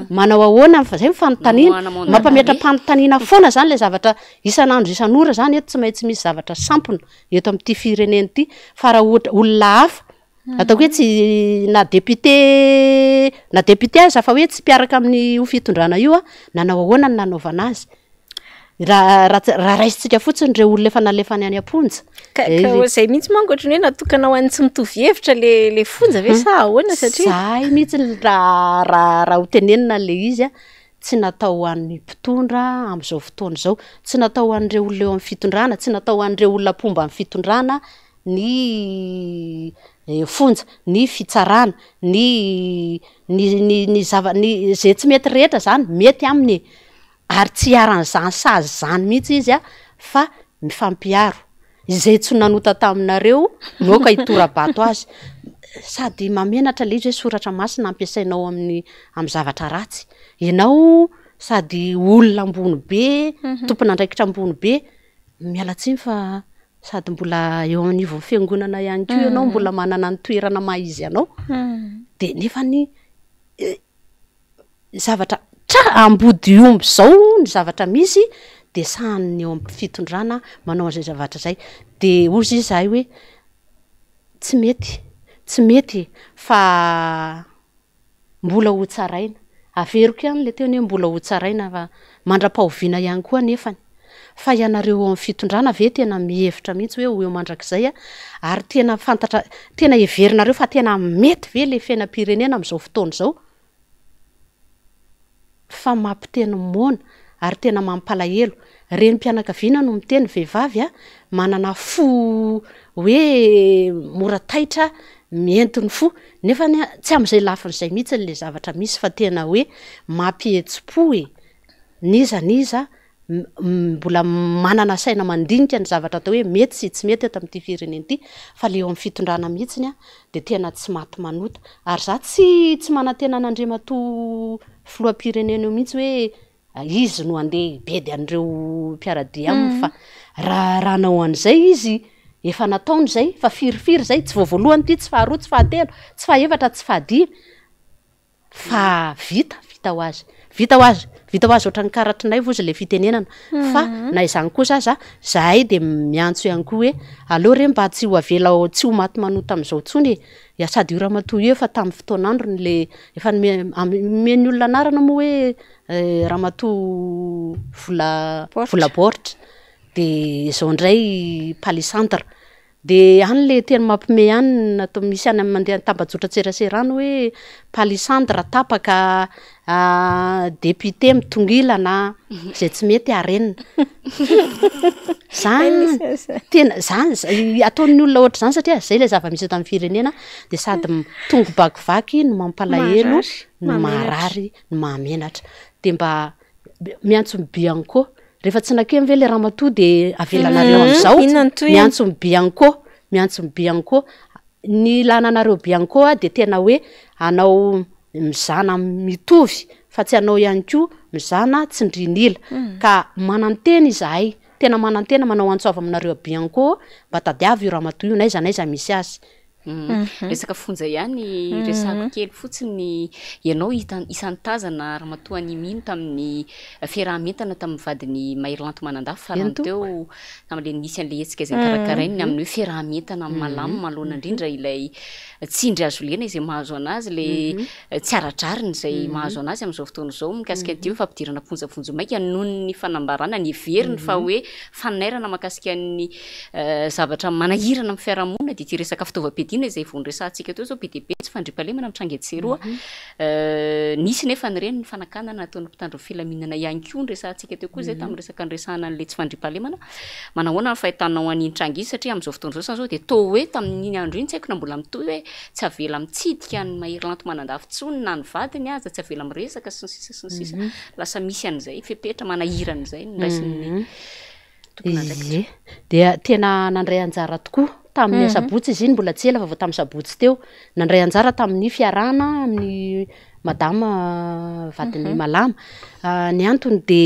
manao ahoana fa zay mifanontaniana mampametram-panontaniana foana zany le zavatra isan'andro isan'ora zany eto tsy maintsy misy zavatra sampona eto amin'ity firenena ity fa raha ohatra olona hafa ataoko hoe tsy na député aza fa hoe tsy mpiaraka amin'ny ho fitondrana io nanao ahoana ny nanaovana azy raha raisitsika fotsiny reo olona efa nalefany any amponja zay mihitsy manko ohatrany hoe natokana ho an'ny tsy mitovy hevitra le fonja ve sa ahoana satria zay mihitsy raha ho tenenina le izy tsy natao ho an'ny mpitondra am'izao fotoana zao tsy natao ho an'ireo olona eo amin'ny fitondrana tsy natao ho an'ireo olona pomba amin'ny fitondrana ny fonja ny fitsarana ny zay tsy mety rehetra zany mety aminy ary tsy aran'izany sazy zany mihitsy izy fa mifampiaro izay tsy nanota taminareo moka hitorabato azy sady mamenatra le izy hoe soratra masina ampiasainao amin'ny zavatra ratsy ianao sady olona ambony be tompona andraikitra ambony be miala tsiny fa sady mbola eo amin'ivon'ny fiangonana ihany koa ianao mbola manana ny toerana maizy ianao de nefa ny zavatra ambody omby zao ny zavatra misy de sahany eo amin'ny fitondrana manao an'izay zavatra zay de ozy izahay hoe tsy mety fa mbola ho tsaraina averiko ihany le teny hoe mbola ho tsaraina fa mandra-pahoviana ihany koa nefany fa ianareo eo amin'ny fitondrana ve tena mihevitra mihitsy hoe ho eo mandrakizay ary tena fantatra tena heverinareo fa tena mety ve le fiainam-pirenena amin'izao fotoana zao fa mampiteny mona ary tena mampalahelo reny mpianakaviana no miteny vehivavy manana fo hoe mora taitra mientiny fo nefa tsy am'izay lafin'izay mihitsy le zavatra misy fa tena hoe mampihetsi-po niza mbola manana saina mandinika ny zavatra atao hoe mety sy tsy mety eto amin'ity firenena ity fa le eo amin'ny fitondrana mihitsiny de tena tsy maty manota ary za tsy manantena n'Andriamatoa filoham-pirenena eo mihitsy hoe izy no andeha bedy an'ireo mpiaradia aminy fa raha nao an'izay izy efa nataony zay fa firifiry zay tsy voavoalohany ity tsy faharoa tsy fahatelo tsy fahaefatra tsy fahadimy fa vita ho azy ohatrany karatrinay vo zy le fitenenana fa na izany kosa aza zahay de miantso ihany koa hoe aleoa re mba tsy ho avela tsy ho maty manota am'izao tsony sady io ramatoa io efa tamin'ny fotoanandro le efa meny olona anarana moa hoe ramatoa volaboritra de zao indray palisandra de any le tena mampime any natao misy any mandeha tambajotra tserasera any hoe palisandra tapaka député mitongila na zay tsy mety arenina zany ataon'ny olona ohatra zany satria zay le zava-misy tamin'ny firenena de sady tongo bakivaky no mampalahelo no marary no mahamenatra de mba miantso mibianko rehefa tsy nakemy ve le ramatoa de avelanareo am'izao miantso mibianko ny lananareo bianko de tena hoe anao mizana mitovy fa tsy anao ihany koa mizana tsindrinila ka mananteny izahay tena manantena manao antsoava aminareo bianko mba tadiavy io ramatoa io naiza misy azy resaka fonja ihany resako kely fotsiny ianao isantazana ramatoa Nimino tamin'ny fiarahamentana tamin'ny vadiny Mairanto Manandafy farany teo tam'le nisy an'le hetsika zay karakarainy amin'ny hoe fiarahamentana malama malona indrindra ilay tsindry azo lena izay mahazo anazy le tsy aradrariny zay mahazo anazy am'izao fotoana zao mikasika an'ity hoe fampidirana fonjavonjo maika noho ny fanambarana ny everiny fa hoe fanairana makasika ny zavatra manahirana amin'ny fiarahamonina de ty resaka fitaovam-piadina izay vao niresantsika teo zao PDP tsy fandriam-pahalemana mitrangetseroa nisy nefa nireny ny fanakanana ataon'ny mpitandro filaminana ihany koa niresantsika teo koa zay tamin'ny resaka niresahana an'le tsy fandriam-pahalemana manahoana ny fahitanao an'iny trangisy satria am'izao fotoana zao san'izao de to hoe tamin'iny andro iny tsy haiko na mbola mitoy hoe tsy avela mitsidika ny Mairanto Manandafy tsony na ny vadiny aza tsy avela miresaka sy ny sisa lasa misy an'izay fepetra manahiran'izay niraisin'ny tompon'andraikitra de tena nandray anjara tokoa tamin'ny sabotsy izy iny mbola tsela fa vao tamin'ny sabotsy teo nandray anjara tamin'ny fiarahana amin'ny madama vadiny malama ny antony de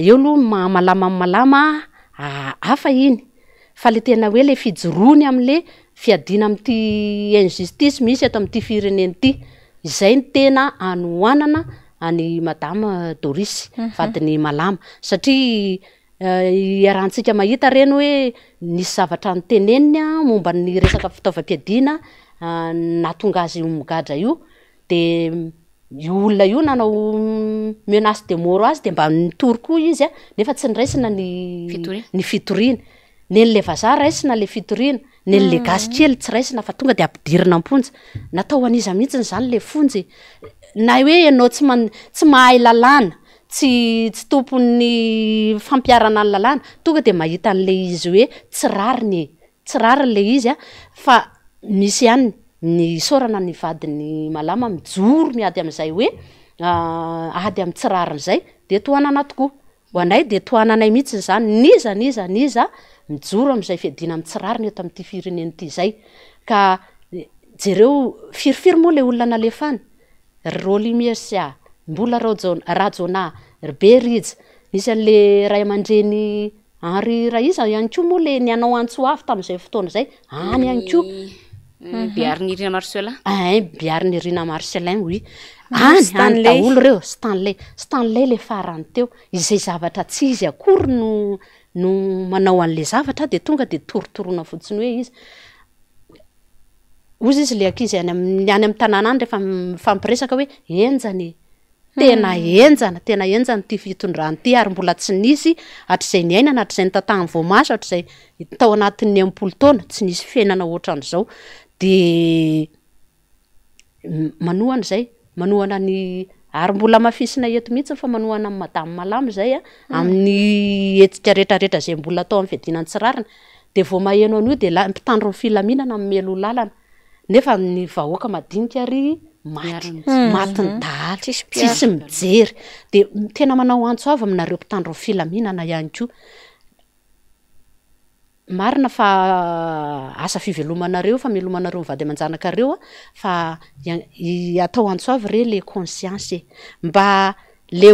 eo aloha malama hafa iny fa le tena hoe le fijoroany am'le fiadina am'ty injustice misy ato am'ty fireneny ty izay ny tena anoanana any madama Doris vadiny malama satria iarahantsika mahita reny hoe nisy zavatra nyteneniny momba ny resaka fitaovam-piadina natonga azy migadra io de io olona io nanao menace de mort azy de mba nitory koa izy nefa tsy niraisina ny fitoriana nen'le vazaha raisina le fitoriana nen'le gasy kely tsy raisina fa tonga de ampidirina amponja natao aniza mihitsiny zany le fonjy na hoe ianao tsy mahay lalàna tsy tompon'ny fampiarana ny lalàna tonga de mahita an'le izy hoe tsy rariny le izy fa misy ihany ny saorana ny vadiny malama mijoro miady am'izay hoe ady amin'ny tsy rariny zay de tohanana tokoa ho anay de tohananay mihitsy zany niza mijoro am'izay fiadina amin'ny tsy rariny eto amin'ity fireneny ty zay ka jereo firifiry moa le olona nalefany Rolimersia mbola rajona berija nisy an'le ray aman-dreny Henri Raiza ihany koa moa le nianao antso avy tamin'izay fotoana zay any ihany koa Biarny Irina Marcelin Biarny Irina Marcelin oui any daholo reo Stanley le farany teo izay zavatra tsy izy akory no manao an'le zavatra de tonga de torotorona fotsiny hoe izy ozy izy le akizy any amin'ny tanàna any rehefa fampiresaka hoe enjany tena enjana ty fitondrany ty ary mbola tsy nisy hatr'izay ny ainana hatr'izay ny tantany voamaso hatr'izay tao anatin'ny 10 taona tsy nisy fiainana ohatran'izao de manohana ny ary mbola mafisina eto mihitsy fa manohana amin'ny madame malama zay amin'ny etsika rehetrarehetra zay mbola atao amin'ny fiadinany tsy rariny de vao maheno an'io de mpitandro ny filaminana mimelo lalana nefa ny vahoaka madinika ary matiny dahalo tsisy mijery de tena manao antso avy aminareo mpitandro ny filaminana ihany koa marina fa asa fivelomanareo fa melomanareo mivady aman-janakareo fa atao antso avy re le conscience mba le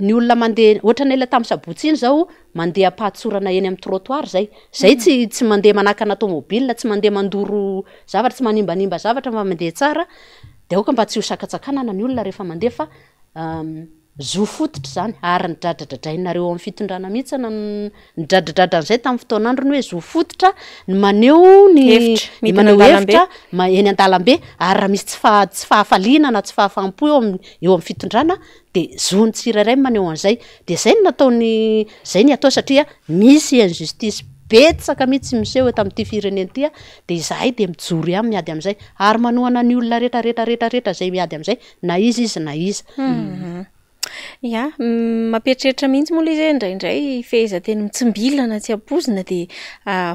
ny olona mandeha ohatranay le tamin'ny sabotsy iny zao mandeha pahatsorana eny amin'ny trottoir zay tsy mandeha manakana tomobile tsy mandeha mandoro zavatra tsy manimbanimba zavatra fa mandeha tsara de aoka mba tsy ho sakatsakanana ny olona rehefa mandeha fa zo fototra zany ary nydradradradrainareo amin'ny fitondrana mihitsy nydradradradran'izay tamin'ny fotoan'androny hoe zo fototra ny maneo ny maneo hevitra eny an-dalambe ary raha misy tsy fahafaliana na tsy fahafampo eo amin'ny fitondrana de zony tsirairay maneho an'izay de zay no nataony zay ny atao satria misy injustice betsaka mihitsy miseho eto amin'ity fireneny ity de izahay de mijoro ihany miady amin'izay ary manohana ny olona rehetrarehetrarehetrarehetra zay miady amin'izay na izy na iza ya mampieritreritra mihitsy moa izy indraindray fehezanteny mitsimbilana tsy ampozina de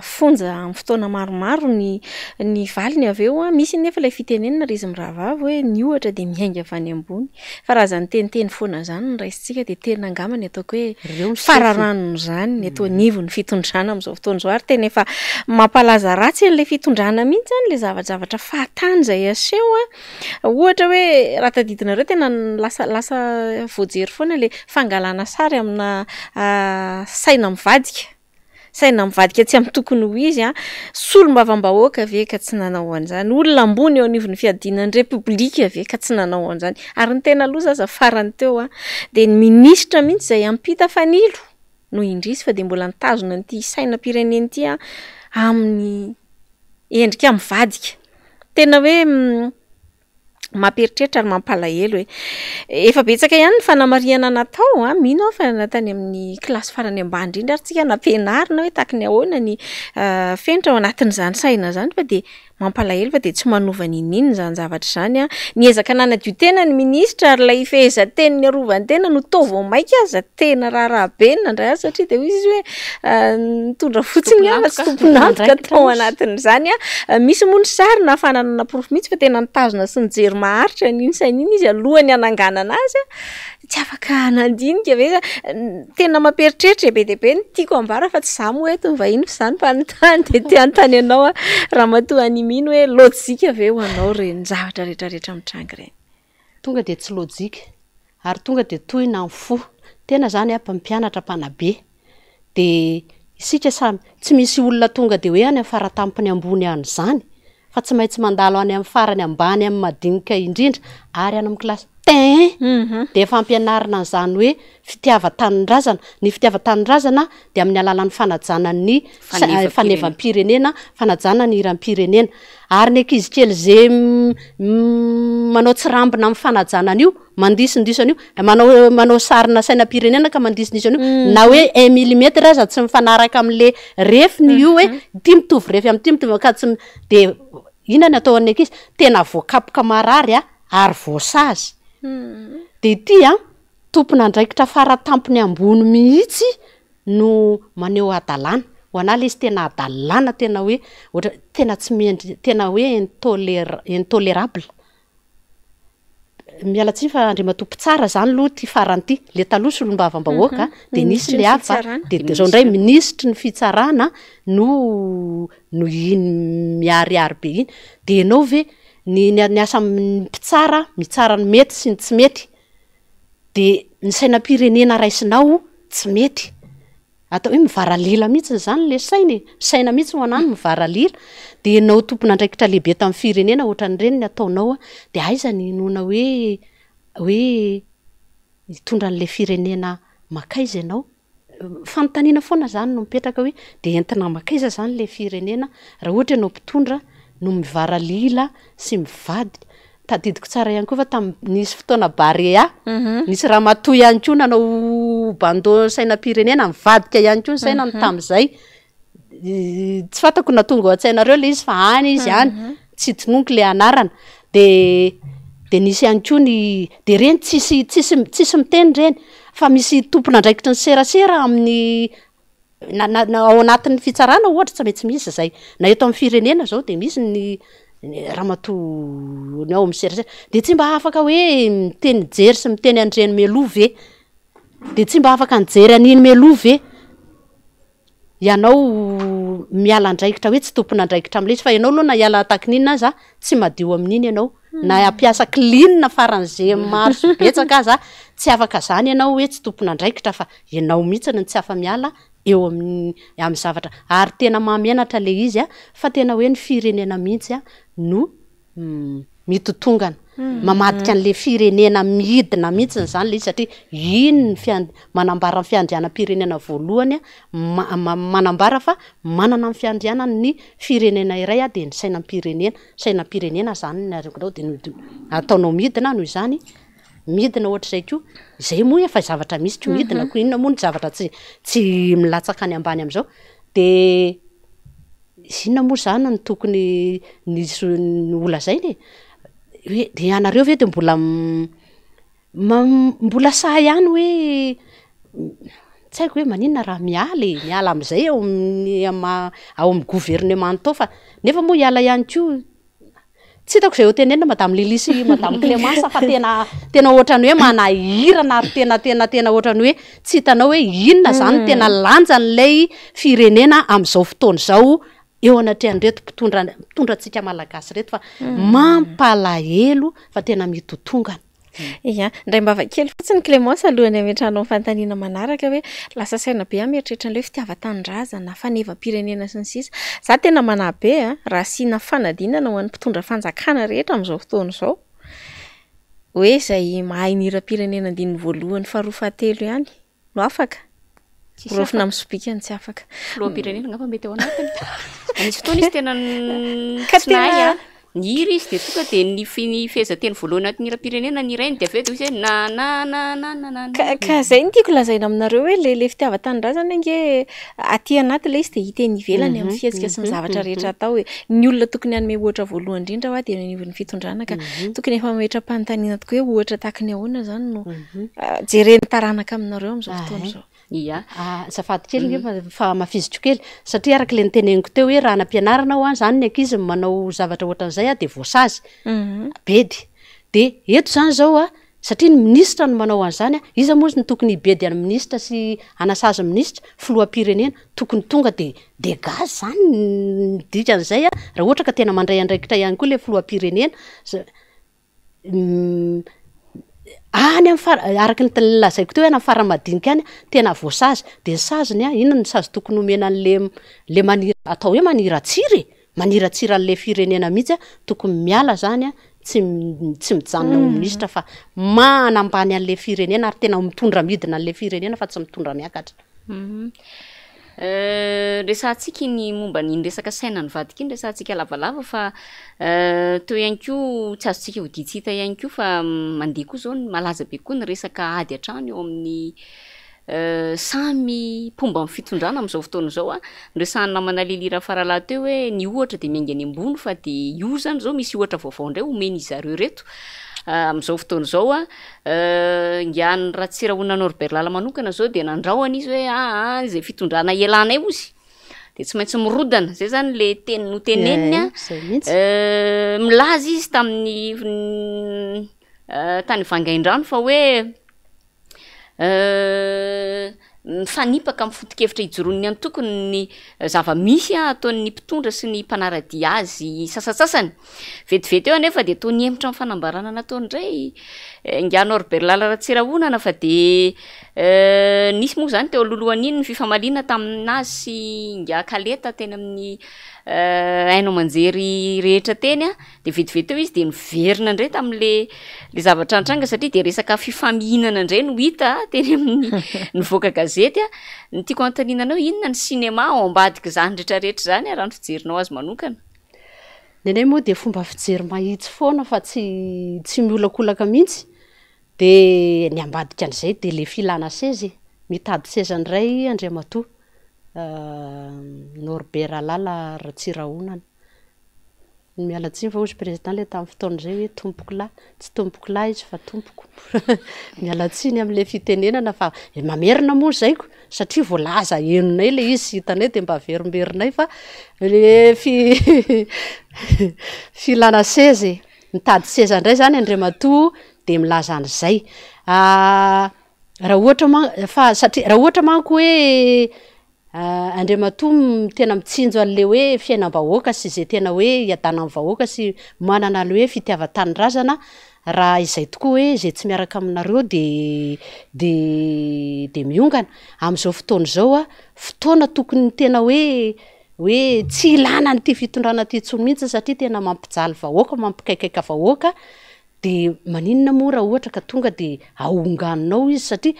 fonja amin'ny fotoana maromaro ny valiny avy eo misy nefa ilay fitenenina ry izy mirahavavy hoe ny ohatra de miainga avy any ambony fa raha zany teniteny foana zany ny raisitsika de tena angamany ataoko hoe fararanony zany ny atao anivony fitondrana amin'izao fotoana zao ary tena efa mampalaza ratsy an'ilay fitondrana mihitsy zany le zavatra fahatany zay aseho ohatra hoe raha tadidinareo tena lasa voajery foana le fangalana sary amina saina mivadika tsy amin'ny tokony ho izy solombavam-bahoaka ve ka tsy nanao an'izany olona ambony eo anivon'ny fiadinan'ny repoblika ve ka tsy nanao an'izany ary ny tena aloha zaza farany teo de ny minisitra mihitsy zay ampita fanilo no indrisy fa de mbola nitazona n'ity sainam-pireneny ity amin'ny endrika mivadika tena hoe mamperitreritra ary mampalahelo hoe efa betsaka ihany ny fanamariana natao mino aho fa natany amin'ny kilasy farany ambany indrindra ary tsika nampianarina hoe taky ny ahoana ny fenitra ao anatin'izany saina zany fa de mampalahelo fa de tsy manova ninina zany zavatra zany niezaka nanadio tena ny minisitra ary lay fehezanteny ny arovany tena no tao maika aza tena rahabe nandray azy satria de izy hoe nitondra fotsiny fa tsy tompon'antoka tao anatin'izany misy moa ny sary na fananana porofo mihitsy fa tena nitazona sy nijery maharitra niny saininy izy alohany ananganana azy tsy afaka nandinika ve tena mamperitreritra be deabe ny tiako ambara fa tsy za moa eto vahiny fa zany fa nytany de te antany anao raha matoa animino hoe lojika ve ho anao reny zavatra rehetrarehetra mitrangy reny tonga de tsy lojika ary tonga de tohina ny fo tena zany mpampianatra mpanabe de isika samy tsy misy olona tonga de hoe any amin'ny faratampony ambony any zany fa tsy maintsy mandalo any amin'ny farany ambany amin'ny madinika indrindra ary any amin'ny kilasy de fampianarina an'izany hoe fitiava-tanindrazana ny fitiava-tanindrazana de amin'ny alalan'ny fanajana ny fanevam-pirenena fanajana ny iram-pirenena ary ny ankizy kely zay manao tsirambina amin'ny fanajanan'io mandisindisana io manao sarina sainam-pirenena ka mandisindisana io na hoe 1 millimetre aza tsy mifanaraka amin'le refiny io hoe ty mitovy refy amin'ny ty mitovy ka tsy de ina ny atao an'ny ankizy tena voakapoka marary ary voasazy de ity tompona andraikitra faratampony ambony mihitsy no maneho adalàna ho an'ala izy tena adalàna tena hoe ohatra tena tsy mendry tena hoe intolérable miala tsiny fa andriamatompo tsara zany loha ty faran'ity le taloha solombavam-bahoaka de nisy le hafa de zao ndray ministry ny fitsarana no iny miariary be iny de ianao ve ny asa mpitsara mitsara ny mety sy ny tsy mety de ny sainam-pirenena raisinao tsy mety atao hoe mivaralila mihitsy zany le saina mihitsy ho anany mivaralila de ianao tompona andraikitra lehibe tamin'ny firenena ohatran'ireny ny ataonao de aiza ny nona hoe hitondra n'le firenena makaiza ianao fanontaniana foana zany no mipetraka hoe de entina makaiza zany le firenena raha ohatra ianao mpitondra no mivaralila sy mivady tadidiko tsara ihany koa fa nisy fotoana barea nisy raha matoy ihany koa nanao bando sainam-pirenena mivadika ihany koa ny sainany tamin'izay tsy fantako na tonga ao an-tsainareo le izy fa any izy any tsy dinoniko le anarana de nisy ihany koa de reny tsisy miteny reny fa misy tompona andraikitry ny serasera amin'ny ao anatin'ny fitsarana ohatra tsy maintsy misy zay na eto amin'ny firenena zao de misy ny raha matoa ny ao amin'ny serasera de tsy mba afaka hoe miteny jery sy miteny andreny meloa ve de tsy mba afaka nijery an'iny meloa ve ianao miala andraikitra hoe tsy tompona andraikitra amin'le izy fa ianao aloha na iala takin'inona aza tsy madio amin'iny ianao na ampiasa clean faran'izay maro sy betsaka aza tsy afaka zany ianao hoe tsy tompona andraikitra fa ianao mihitsy ny tsy afa miala eo amin'ny zavatra ary tena mamenatra le izy fa tena hoe ny firenena mihitsy no mitotongana mamadika an'le firenena midina mihitsiny zany le izy satria iny manambara ny fiandrianam-pirenena voalohany manambara fa manana ny fiandrianany ny firenena iray de ny sainam-pirenena zany ny azokonao de ataonao midina noho izany midina ohatr'izay ko zay moa efa zavatra misy ko midina ko inona moa ny zavatra tsy milatsaka any ambany am'izao de inona moa zany ny tokony ny ola zay ny hoe de anareo ve de mbola sa ihany hoe tsy haiko hoe maninona raha miala am'izay ao amin'ny gouvernement tao fa nefa moa hiala ihany ko tsy hitako zay ho tenenina madame Lilisy madame Clémence fa tena ohatrany hoe manahirana ary tena ohatrany hoe tsy hitanao hoe inona zany tena lanja n'ilay firenena am'izao fotoana zao eo anatrehan reto mpitondra antsika malagasy reto fa mampalahelo fa tena mitotongana ia ndray mbava kely fotsiny Clémence alohany ametrahana fantaniana manaraka hoe lasa saina be mieritreritra an'ilay fitiavan-tanindrazana fanevam-pirenena sy ny sisa za tena manabe raha sina fanadinana ho an'ny mpitondra fanjakana rehetra amin'izao fotoana izao hoe izay mahay niram-pirenena andininy voalohany faharoa fahatelo ihany no afaka rofina amin'ny sobikany tsy afaka loha-pirenena ngamba mety ao anatiny anisy fotoana izy tena katena niry izy de tonga de ny fehezanteny voalohany anaty niram-pirenena nirainy de avy eo de izy hoe ka zay ny tiako lazaina aminareo hoe le fitiavan-tanindrazana nge aty anaty le izy de hiteny ivelany amin'ny fihetsika sy ny zavatra rehetra atao hoe ny olona tokony hanome ohatra voalohany indrindra hoa de ny fitondrana ka tokony efa mametra-panontaniana tokoa hoe ohatra tahaka ny ahoana zany no jereny taranaka aminareo amin'izao fotoana izao ia safady kely ngefa fa mafizitro kely satria araka le niteneniko teo hoe raha nampianarana ho any zany ny ankizy manao zavatra ohatran'izay de voasazy bedy de eto zany zao satria ny ministra no manao an'izany iza moa ny tokony bedy any ministra sy anasazy ministra filoham-pirenena tokony tonga de gaz zany dikan'izay raha ohatra ka tena mandray andraikitra ihany koa le filoham-pirenena any araka ny lazaiko teo hoe amin'ny faramadinika any tena voasazy de ny saziny inona ny sazy tokony omena an'le manira atao hoe maniratsiry an'le firenena mihitsy tokony miala zany tsy mijanona ho ministra fa manambany an'le firenena ary tena mitondra midina an'le firenena fa tsy mitondra miakatra resantsika ny momba ny resaka saina ny vadika iny resantsika lavalava fa teo ihany ko tsy azontsika hoditsita ihany ko fa mandeha koa zao ny malaza be koa ny resaka ady hatrany eo amin'ny samy pomba amin'ny fitondrana amin'izao fotoana izao nresahany namana lilira faralahy teo hoe ny ohatra de miaingany ambony fa de io zany zao misy ohatra vaovao indray omeny izareo reto amin'izao fotoana izao ngiany raha tsirahona Norbert Lala manokana zao de nandraoany izy hoe zay fitondrana ialana ozy de tsy maintsy mirodana zay zany le teny no teneniny milaza izy tamin'ny tany vangaindrano fa hoe mifanipaka amin'ny foto-kevitra hijoroany ihany tokony ny zava-misy ataon'ny mpitondra sy ny mpanaradia azy sasasasany vetivety eo anefa de toa niemitra amin'ny fanambarana nataony indray nga Norbert Lala Ratsirahonana fa de nisy moa zany teo alohalohan'iny ny fifamaliana taminazy sy nga kaleta teny amin'ny hainao manjery rehetra teny de vetivety eo izy de niverina indray tamin'le zavatra antranga satria de resaka fifamihinana indray no hita teny amin'ny nivoaka gazety ny tiako antaninanao inona ny sinema ao ambadika zany rehetrarehetra zany raha ny fijerinao azy manokana nenay moa de fomba fijery mahitsy foana fa tsy miolakolaka mihitsy de ny ambadika an'izay de le filana sezy mitady sezandray Andriamatoa Norbert Lala Ratsirahonana mialatsiny fa ozy président le tamin'ny fotoana zay hoe tompoko lahy tsy tompoko lahy izy fa tompoko mialatsiny amin'le fitenenana fa mamerina moa zaiko satria voalaza henonay le izy hitanay de mba verimberinay fa le filana sezy mitady seza indray zany Andriamatoa de milaza an'izay raha ohatra manko hoe Andriamatoa tena mitsinjo an'le hoe fiainam-bahoaka sy zay tena hoe iadana amin'ny vahoaka sy manana le hoe fitiavan-tanindrazana raha izay tokoa hoe zay tsy miaraka aminareo de miongana amin'izao fotoana izao fotoana tokony tena hoe hoe tsy ilana nyity fitondrana ty tsony mihitsy satria tena mampijaly vahoaka mampikaikaika vahoaka de maninona moa raha ohatra ka tonga de aonganinao izy satria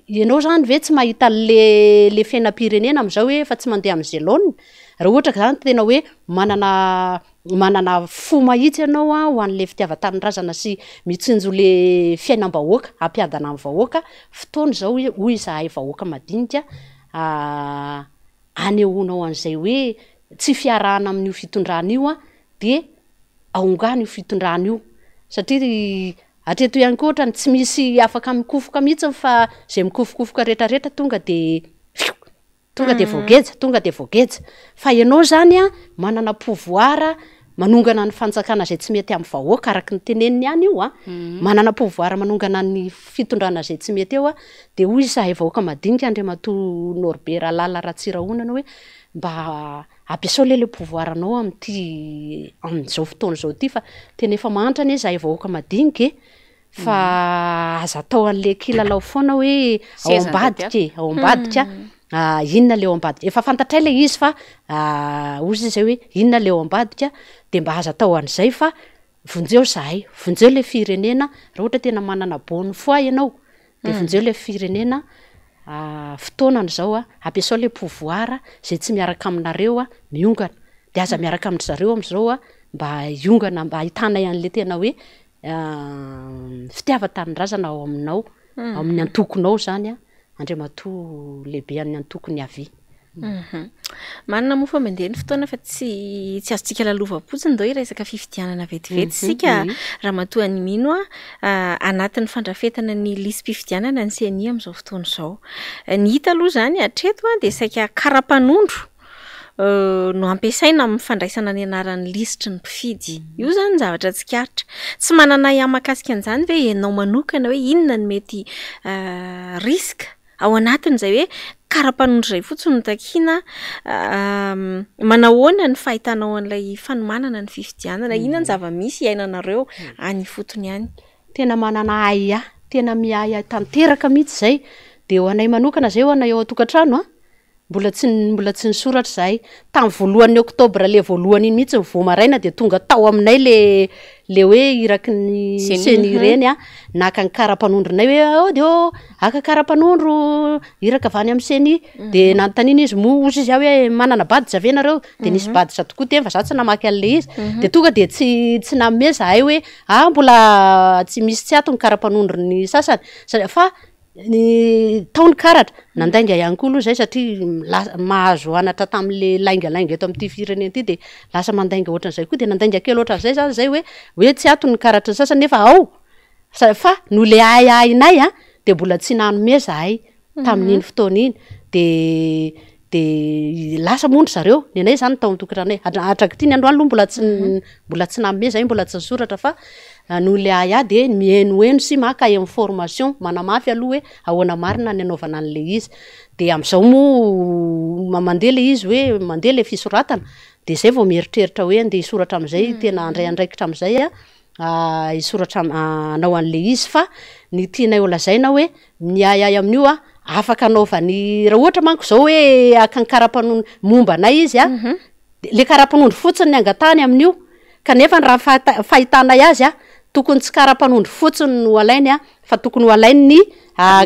ianao zany ve tsy mahita le fiainam-pirenena am'izao hoe fa tsy mandeha am'izay laonina raha ohatra ka zany tena hoe manana fo mahitsy ianao a ho an'le fitiavan-tanindrazana sy mitsinjo le fiainam-bahoaka ampiadana amin'ny vahoaka fotoana zao hoy izahay vahoaka madinika anehoanao an'izay hoe tsy fiarahana amin'io fitondrana io a de aongana io fitondrana io satria atreto ihany koa ohatrany tsy misy afaka mikofoka mihitsy fa zay mikofokofoka rehetrarehetra tonga de voageja fa ianao zany a manana pouvoir manongana ny fanjakana zay tsy mety amin'ny vahoaka araky ny teneniny ihany io a manana pouvoir manongana ny fitondrana zay tsy mety eo a de hoy izahay vahoaka madinika Andriamatoa Norbert Ralala Ratsirahonana hoe mba ampiasao le pouvoir anao am'izao fotoana zao ty fa tena efa mantrany izahay vahoaka madinika fa aza atao an'le kilalao foana hoe ao ambadika inona le ao ambadika efa fantatray le izy fa ozy izay hoe inona le ao ambadika de mba aza atao an'izay fa vonjeo zahay vonjeo le firenena raha ohatra tena manana bonne foi ianao de vonjeo le firenena fotoanany zao a ampiasao le pouvoir zay tsy miaraka aminareo a miongana de aza miaraka amin'zareo am'izao a mba iongana mba ahitana an'le tena hoe fitiavan-tanindrazana ao aminao amin'ny antokonao zany a Andriamatoa lehibe amin'ny antokony avy manana moa fa mandeha ny fotoana fa tsy azontsika lalova-potsiny dao resaka fifidianana vetivety sika raha matoa ny mino anatin'ny fandrafetana ny lisy mpifidianana ny CNI am'izao fotoana izao ny hita aloha zany atreto a de saika karapanondro no ampiasaina amin'ny fandraisana ny anaran'ny lisitry ny mpifidy io zany zavatra tsikaritra tsy manana iamakasika an'izany ve ianao manokana hoe inona ny mety riska ao anatin'izay hoe karapanondro zay fotsiny no takiana manahoana ny fahitanao an'ilay fanomanana ny fifidianana inona ny zava-misy iainanareo any fotony ihany tena manana aya tena miaya tanteraka mihitsy zay de ho anay manokana zay ho anay ao atokantrano a mbola tsy nisoratra zahay tamin'ny voalohan'ny oktobra le voalohany iny mihitsy vomaraina de tonga tao aminay le hoe iraky ny seny ireny a naka ny karapanondronay hoe de aka karapanondro iraka avany amin'ny seny de nanotanina izy mo ozy izy hoe manana bady zavenareo de nisy baditra tokoa te fa za tsy namaky an'le izy de tonga de tsy namme zahay hoe mbola tsy misy tsy ato ny karapanondrony sasany fa ny taony karatra nandainga ihany koa aloha zay satria mahazo anatra tamin'le laingalainga eto amin'ity firenena ty de lasa mandainga ohatran'izay koa de nandainga kely ohatran'izay zany zay hoe tsy ato ny karatra ny sasany nefa fa no le ainay a de mbola tsy nanome zahay tamin'iny fotoana iny de lasa mondro zareo ny anay zany tao mitokotranay atraky ty ny androany aloha mbola tsy nanome zahay mbola tsy nisoratra fa no le aya de mienoeno sy maka information manamafy aloha hoe ahoana marina ny anaovana an'le izy de am'izao moa mandeha le izy hoe mandeha le fisoratana de zay vao mieritreritra hoe andeha isoratra am'izay tena andraiky am'izay isoratra anao an'le izy fa ny tianay olazaina hoe miayay amin'io afaka anaovany raha ohatra manko zao hoe aka ny karapanondro momba anay izy le karapanondro fotsiny ny angatahany amin'io kanefa ny raha fahitanay azy tokony tsy karapanondro fotsiny no alainy fa tokony ho alainy ny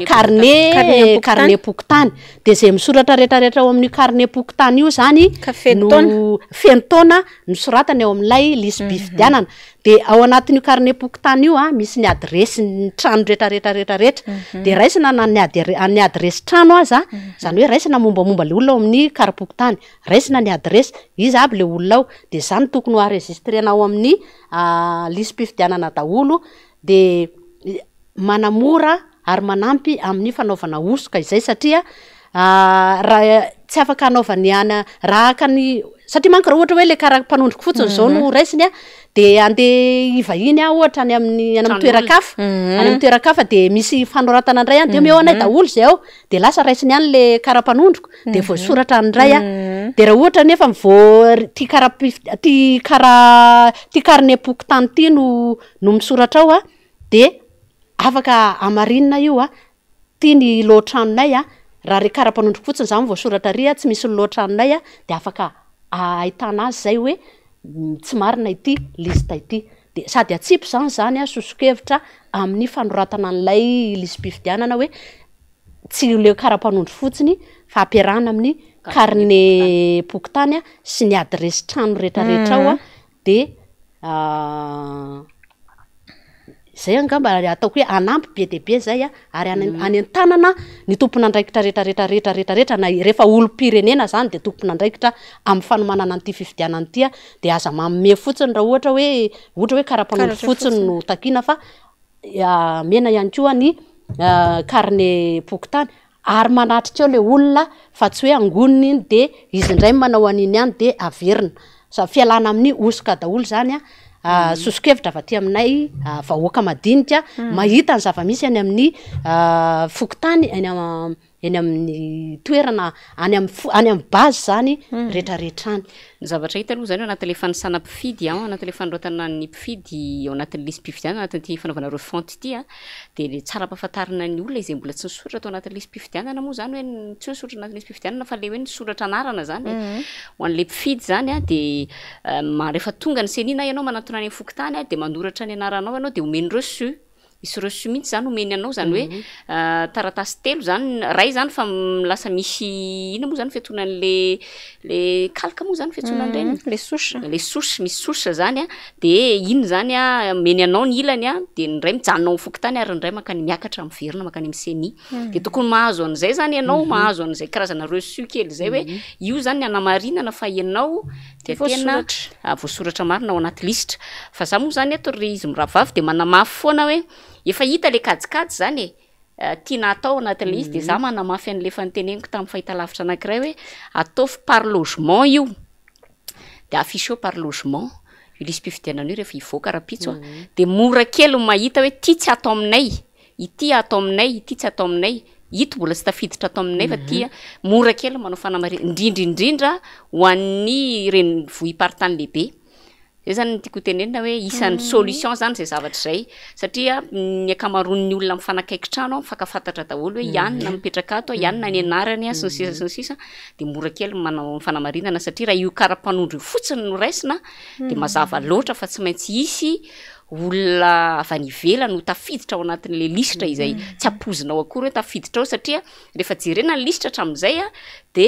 carnet pokotany de zay misoratra rehetrarehetra ao amin'ny carnet pokotany io zany no feno taona nosoratany ao amin'ilay lisy mpifidianana de ao anatin'io carnet pokotany io misy ny adresy ny trano rehetrarehetra de raisina ny adresy trano aza zany hoe raisina mombamomba le olona ao amin'ny carnet pokotany raisina ny adresy izy aby le olona ao de zany tokony ho enregistrena ao amin'ny lisy mpifidianana daholo de manamora ary manampy amin'ny fanaovana osoka izay satria raha tsy afaka anaovany raha akany satria manko raha ohatra hoe le karapanondroko fotsiny zao no raisiny de andeha ivahiny ohatra any amin'ny toerakafa any amin'ny toerakafa de misy fanoratana andray de meo anay daholo zay ao de lasa raisiny any le karapanondroko de voasoratra andray de raha ohatra nefa ty carnet pokotany ty no misoratra ao de afaka amarinina io ty ny lohatranonay raha re karapanondro fotsiny zany voasoratra ry tsy misy loatra aminay de afaka ahitana azy zay hoe tsy marina ity lista ity de sady atsipy zany sosokevitra amin'ny fanoratana an'ilay lisy-pifidianana hoe tsy le karapanondro fotsiny fa ampiarahana amin'ny carnet pokotany sy ny adresy trano rehetrarehetra ao de zay angamba ataoko hoe anampy be de be zay ary any an-tanana ny tompon'andraikitra rehetrarehetra na rehefa olo-pirenena zany de tompon'andraikitra amin'ny fanomanana an'ity fifidianana ity de aza manome fotsiny raha ohatra hoe karapanondro fotsiny no takina fa mena ihany koa ny carnet pokotany ary manatrika eo le olona fa tsy hoe angoniny iny de izy indray manao an'iny ihany de averina sa fialana amin'ny osoka daholo zany sosokevitra avy aty aminay vahoaka madinika mahita ny zava-misy any amin'ny fokotany eny amin'ny toerana any amin'ny base zany rehetrarehetrany ny zavatra hita aloha zany anatin'le fanisana mpifidy anatin'le fanorotana ny mpifidy eo anatin'ny lisy mpifidiana anatin'ity fanaovana reo fonty ity de le tsara ampahafantarina ny olona izay mbola tsy nisoratra atao anatin'ny lisy mpifidianana moa zany hoe tsy nisoratra anatin'ny lisy mpifidianana fa le hoe nisoratra anarana zany ho an'le mpifidy zany de rehefa tonga ny senina ianao manatona any fokotany de manoratra ny anaranao ianao de omeny reçu misy reçu mihitsy zany omeny anao zany hoe taratasy telo zany ray zany fa lasa misy ina moa zany fiatonan'le kalka moa zany fiatonan'ireny le souche misy souche zany de iny zany meny anao ny ilany de ny ray mijanonao fokotany ary ny ray makany miakatra miverina makany amin'ny seni de tokony mahazo an'izay zany ianao mahazo an'izay karazana reçu kely zay hoe io zany ny anamarinana fa ianao de tena voasoratra marina ao anaty lisitra fa za moa zany eto ry izy miravavy de manamafy foana hoe efa hita le kajikajy zany tiana atao anatin'le izy de za manamafy an'le fanteneniko tamin'ny fahitalavitra anankiray hoe ataovy par logement io de affiché par logement io lisy mpifidianana io rehefa ivoaka rapitso de mora kely mahita hoe ty tsy atao aminay ity atao aminay ity tsy atao aminay ito mbola tsy tafiditra atao aminay fa tia mora kely manao fanamarina indrindra ho an'ny reny vohim-paritany lehibe zay zany tiako tenenina hoe isan'ny solution zany zay zavatra zay satria ny akamaroan'ny olona mifanakaiky trano mifankafantatra daholo hoe ianona mipetraka ato ianona ny anarany sy ny sisa de mora kely manao fanamarinana satria raha io karapanondro fotsiny no raisina de mazava loatra fa tsy maintsy isy olona avy any ivelany no tafiditra ao anatin'le lisitra izay tsy ampozinao akory hoe tafiditra ao satria rehefa jerena ny lisitra hatramin'izay de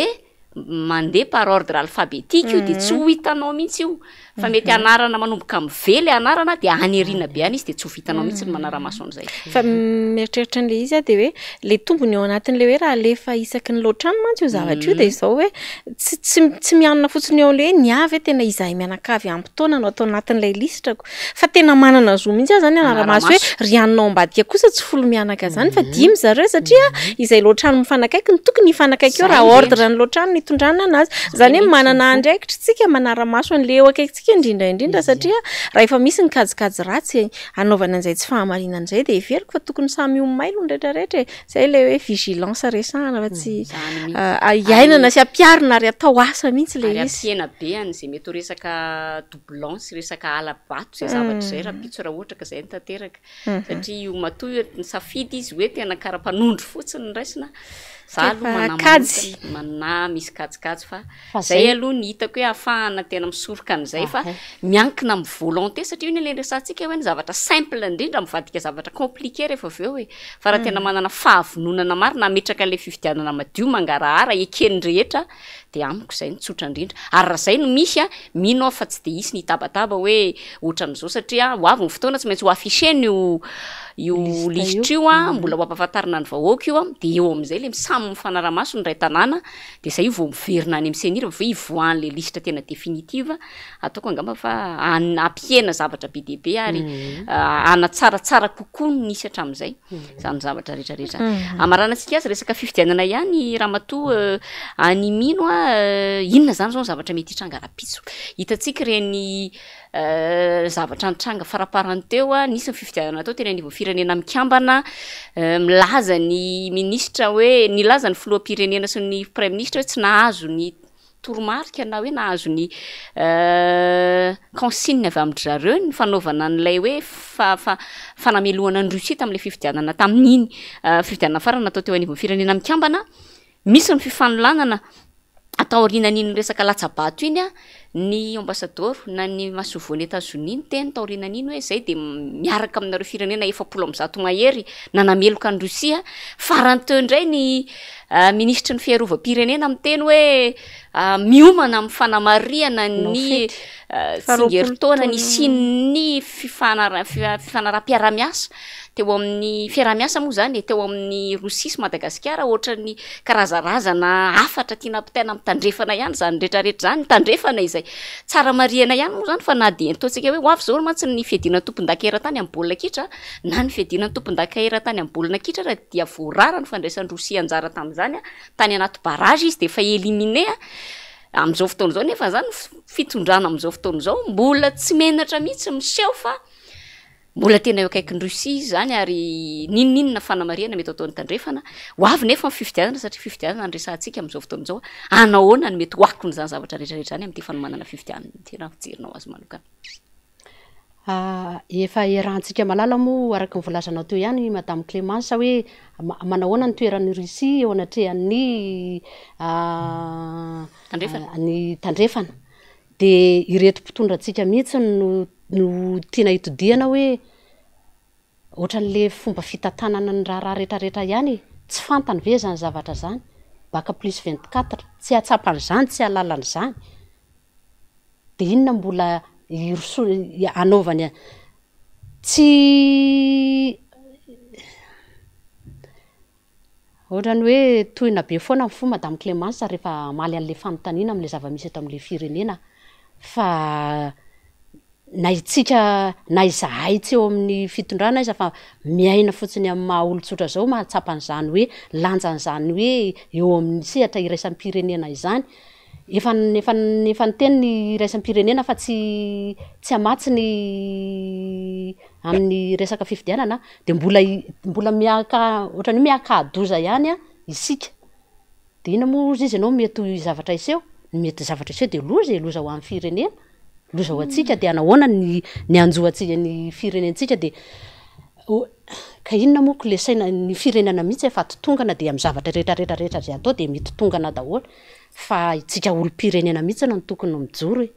mandeha par ordre alphabétique io de tsy ho hitanao mihitsy io fa mety anarana manomboka mively anarana de anyarina be any izy de tsy ho vitanao mihitsy ny manara-maso an'izay fa mieritreritra an'le izy de hoe le tombony eo anatin'le hoe raha lefa isaky ny loatrano mantsy io zavatra io de izao hoe tsy mianona fotsiny eo le ny avy tena izahay mianakavy ampitaona no atao anatin'ilay listrako fa tena manana zo mihitsy zany anara-maso hoe rianonao ambadika kosa tsy folo mianaka zany fa dimy zareo satria izay loatrano mifanakaiky ny tokony hifanakaiky eo raha ordre ny loatrano nitondrana anazy zany hoe manana andraikitra tsika manara-maso an'le eo akaiky indrindra satria raha efa misy ny kajikajy ratsy anaovana an'izay tsy fahamarinana an'izay de everiko fa tokony samy omailo ny rehetrarehetra zay le hoe vigilance resahana fa tsy iainana sy ampiarina ary atao asa mihitsy le izy ampiena be an'izay mety ho resaka doublon sy resaka alabato zay zavatra zay raha pitso raha ohatra ka zay nitateraka satria io matoa ny safidy izy hoe tena karapanondro fotsiny ny raisina za aloha mana misy kajikajy fa zay aloha ny hitako hoe ahafahana tena misoroka an'izay fa miankina amin'ny volonté satria io ny le resantsika hoe ny zavatra simple indrindra mivadika zavatra compliqué rehefa avy eo hoe fa raha tena manana fahavononana marina ametraka an'le fifidianana madio mangarahara ekeny rehetra de amiko zay ny tsotra indrindra ary raha zay no misy mino fa tsy de isy ny tabataba hoe ohatran'izao satria ho avy ny fotoana tsy maintsy ho affiché-ny io lisitra io mbola ho ampahafantarina ny vahoaka io de eo amin'izay le samy mifanara-maso ny ray tanàna de zay io vao miverina any amin'ny senira vao ivoan'le lisitra tena definitive ataoko angamba fa ampiena zavatra be dehibe ary anatsaratsara kokoa ny nisy hatramin'izay zany zavatra rehetrarehetra amaranantsika azy resaka fifidianana ihany raha matoa any mino inona zany zao zavatra mety hitranga rapitso hitantsika reny zavatra nitranga faraparanteo nisy ny fifidianana atao tena nivo firenena mikambana milaza ny ministra hoe nilaza ny filoham-pirenena sy ny premier ministre hoe tsy nahazo ny toromarika na hoe nahazo ny consigne avy amin'ny zareo ny fanaovana n'ilay hoe fanamelohana ny Russie tamin'ilay fifidianana tamin'iny fifidianana farany natao teo anivon'ny firenena mikambana misy ny fifanolanana ataorianan'iny resaka latsabato iny a ny ambassador na ny masovoany États-Unis ny teny taorianan'iny hoe zay de miaraka aminareo firenena 700 mahery nanameloka ny Rosia farany teo indray ny ministry ny fiarovam-pirenena amin'ny teny hoe miomana amin'ny fanamariana ny tsingeritaona ny sin'ny fifanaraha-piaramiasa teo amin'ny fiaramiasa moa zany teo amin'ny Rosia sy Madagasikara ohatrany karazarazana afatra tiana ampitaina mitandrefana ihany zany rehetrarehetra zany tandrefana izay tsara mariana ihany moa zany fa na de ataontsika hoe hoavy zao mantsy ny fiadiana tompon-daka eran-tany amin'ny baolina kitra na ny fiadiana tompon-daka eran-tany amin'ny baolina kitra raha dia voarara ny fandraisan'ny Rosia anjara tamin'izany tany anaty barrage izy de efa éliminé amin'izao fotoana izao nefa zany fitondrana amin'izao fotoana izao mbola tsy menatra mihitsy miseho fa mbola tena eo akaiky ny Rosia zany ary ninninona fanamariana mety ataony tandrefana ho avy nefa amin'ny fifidianana satria fifidianana andresantsika amin'izao fotoana izao anahoana ny mety hoakony zany zavatra rehetrarehetra zany amin'ity fanomanana fifidianana tena fijerinao azy manokana. Efa erantsika malala moa araka ny volazanao teo ihany Madame Clémence hoe manahoana ny toeran'ny Rosia eo anatrehan'ny ny tandrefana de ireto mpitondrantsika mihitsy no tiana hitodiana hoe ohatran'le fomba fitantanana ny raha rehetrarehetra ihany tsy fantany ve zany zavatra zany baka plus 24 tsy atsapany zany tsy alalany zany de inona mbola anaovany tsy ohatrany hoe tohina be foana fo Madame Clémence rehefa maly an'le fanontaniana amin'le zava-misy eto amin'le firenena fa na itsika na izahay tsy eo amin'ny fitondrana iza fa miaina fotsiny amin'ny maha olon-tsotra zao mahatsapany zany hoe lanjan'izany hoe eo amin'ny sehatra iraisan'ny pirenena izany efa niteny ny iraisan'ny pirenena fa tsy amatsy ny amin'ny resaka fifidianana de mbola miaka ohatrany miaka-doza ihany isika de ina moa izy ianao mety zavatra iseho mety zavatra iseho de loza ho amin'ny firenena loza ho atsika de anahoana ny anjoatsika ny firenentsika de ka inona moa ko le saina ny firenena mihitsy efa totongana de amin'ny zavatra rehetrarehetra zay atao de mitotongana daholo fa itsika olo-pirenena mihitsy no tokony mijoro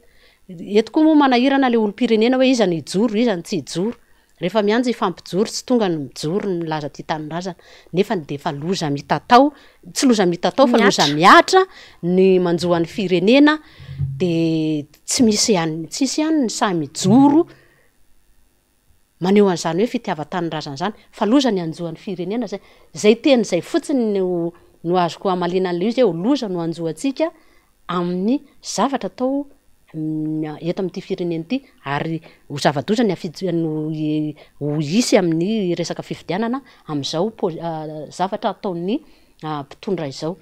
eto koa moa manahirana le olo-pirenena hoe iza ny ijoro iza ny tsy ijoro rehefa mianjy ifampijoro tsy tonga ny mijoro ny milaza ty tanorazana nefa de fa loza mitatao tsy loza mitatao fa loza miatra ny manjoan'ny firenena de tsy misy ihany ny samy joro maneho an'izany hoe fitiava-tanorazana zany fa loza ny anjoan'ny firenena zay teny zay fotsiny no azoko amalina an'le izy hoe loza no anjoantsika amin'ny zavatra atao eto amin'ity firenena ity ary ho zava-doza ny ho isy amin'ny resaka fifidianana amin'izao zavatra ataon'ny mpitondra izao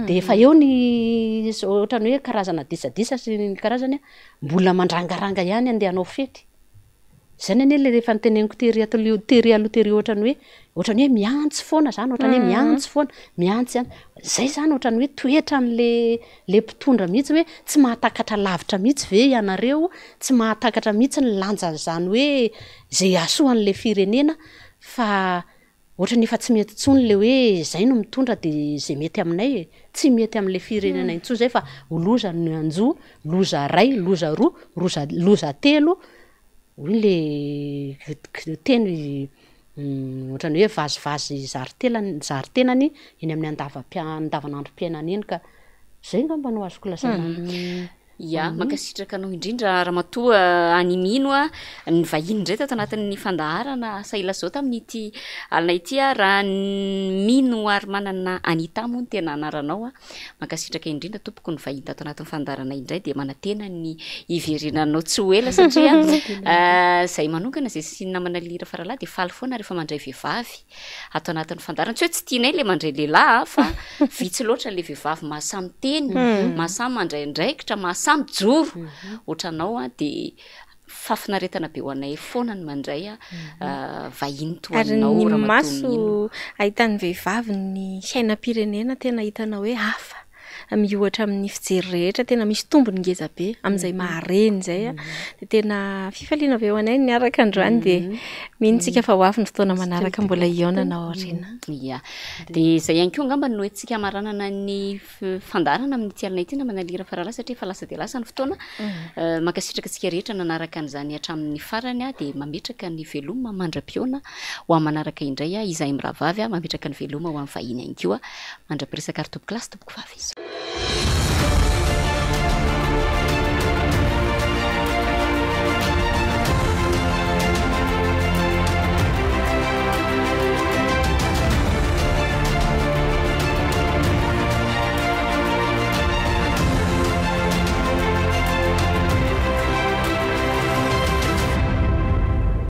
de efa eo ny ohatrany hoe karazana disadisa sy ny karazany mbola mandrangaranga ihany andehanao fety zany ane le rehefa niteneniko tery aloha ohatrany hoe miantsy foana zany ohatrany hoe miantsy foana miantsy ihany zay zany ohatrany hoe toetra an'le mpitondra mihitsy hoe tsy mahatakatra lavitra mihitsy ve ianareo tsy mahatakatra mihitsy ny lanjan'izany hoe zay asoan'le firenena fa ohatrany efa tsy mety tsony le hoe zay no mitondra de zay mety aminay tsy mety amin'le firenena intso zay fa loza ny anjo loza ray loza roa loza telo hoy le teny ohatrany hoe vazivazy zaritenany eny amin'ny andavanandrom-piainana eny ka zay ngamba no azoko lazana ya makasitraka anao indrindra raha matoa animino ny vahiny indray tato anatin'ny fandaharana saila zao tamin'ity alina ity raha mino ary manana Anita moa ny tena anaranao makasitraka indrindra tompoko ny vahiny tato anatin'ny fandaharana indray de manatena ny iverinanao tsy ho ela satria zay manokana zay sy namana lira faralahy de faly foana rehefa mandray vehivavy ato anatin'ny fandaharana tsy hoe tsy tianay le mandray lehilahy fa vitsy loatra le vehivavy mahasamy teny mahasamy mandray ndraikitra mahasamy joro ohatranao de fafinaretana be ho anay foana ny mandray vahiny toanao raha ny maso ahitan'ny vehivavy ny sainam-pirenena tena hitanao hoe hafa miohatra amin'ny fijery rehetra tena misy tombony ngeza be amin'izay mahareny zay de tena fifaliana avy eo anay niaraka androany de mihintsika fa ho avy ny fotoana manaraka mbola ionana aoriana. Ia. Dia izay ihany koa angamba no hoentsika maranana ny fandarana amin'ny tialina ity na manalira farala satria fa lasa dia lasa ny fotoana. Mankasitraka antsika rehetra nanaraka an'izany hatramin'ny farany dia mametraka ny veloma mandra-piona ho amin'ny manaraka indray izahay miravavy mametraka ny veloma ho amin'ny vahiny ihany koa mandrapiresaka ary tompoko lasy tompoko vavy.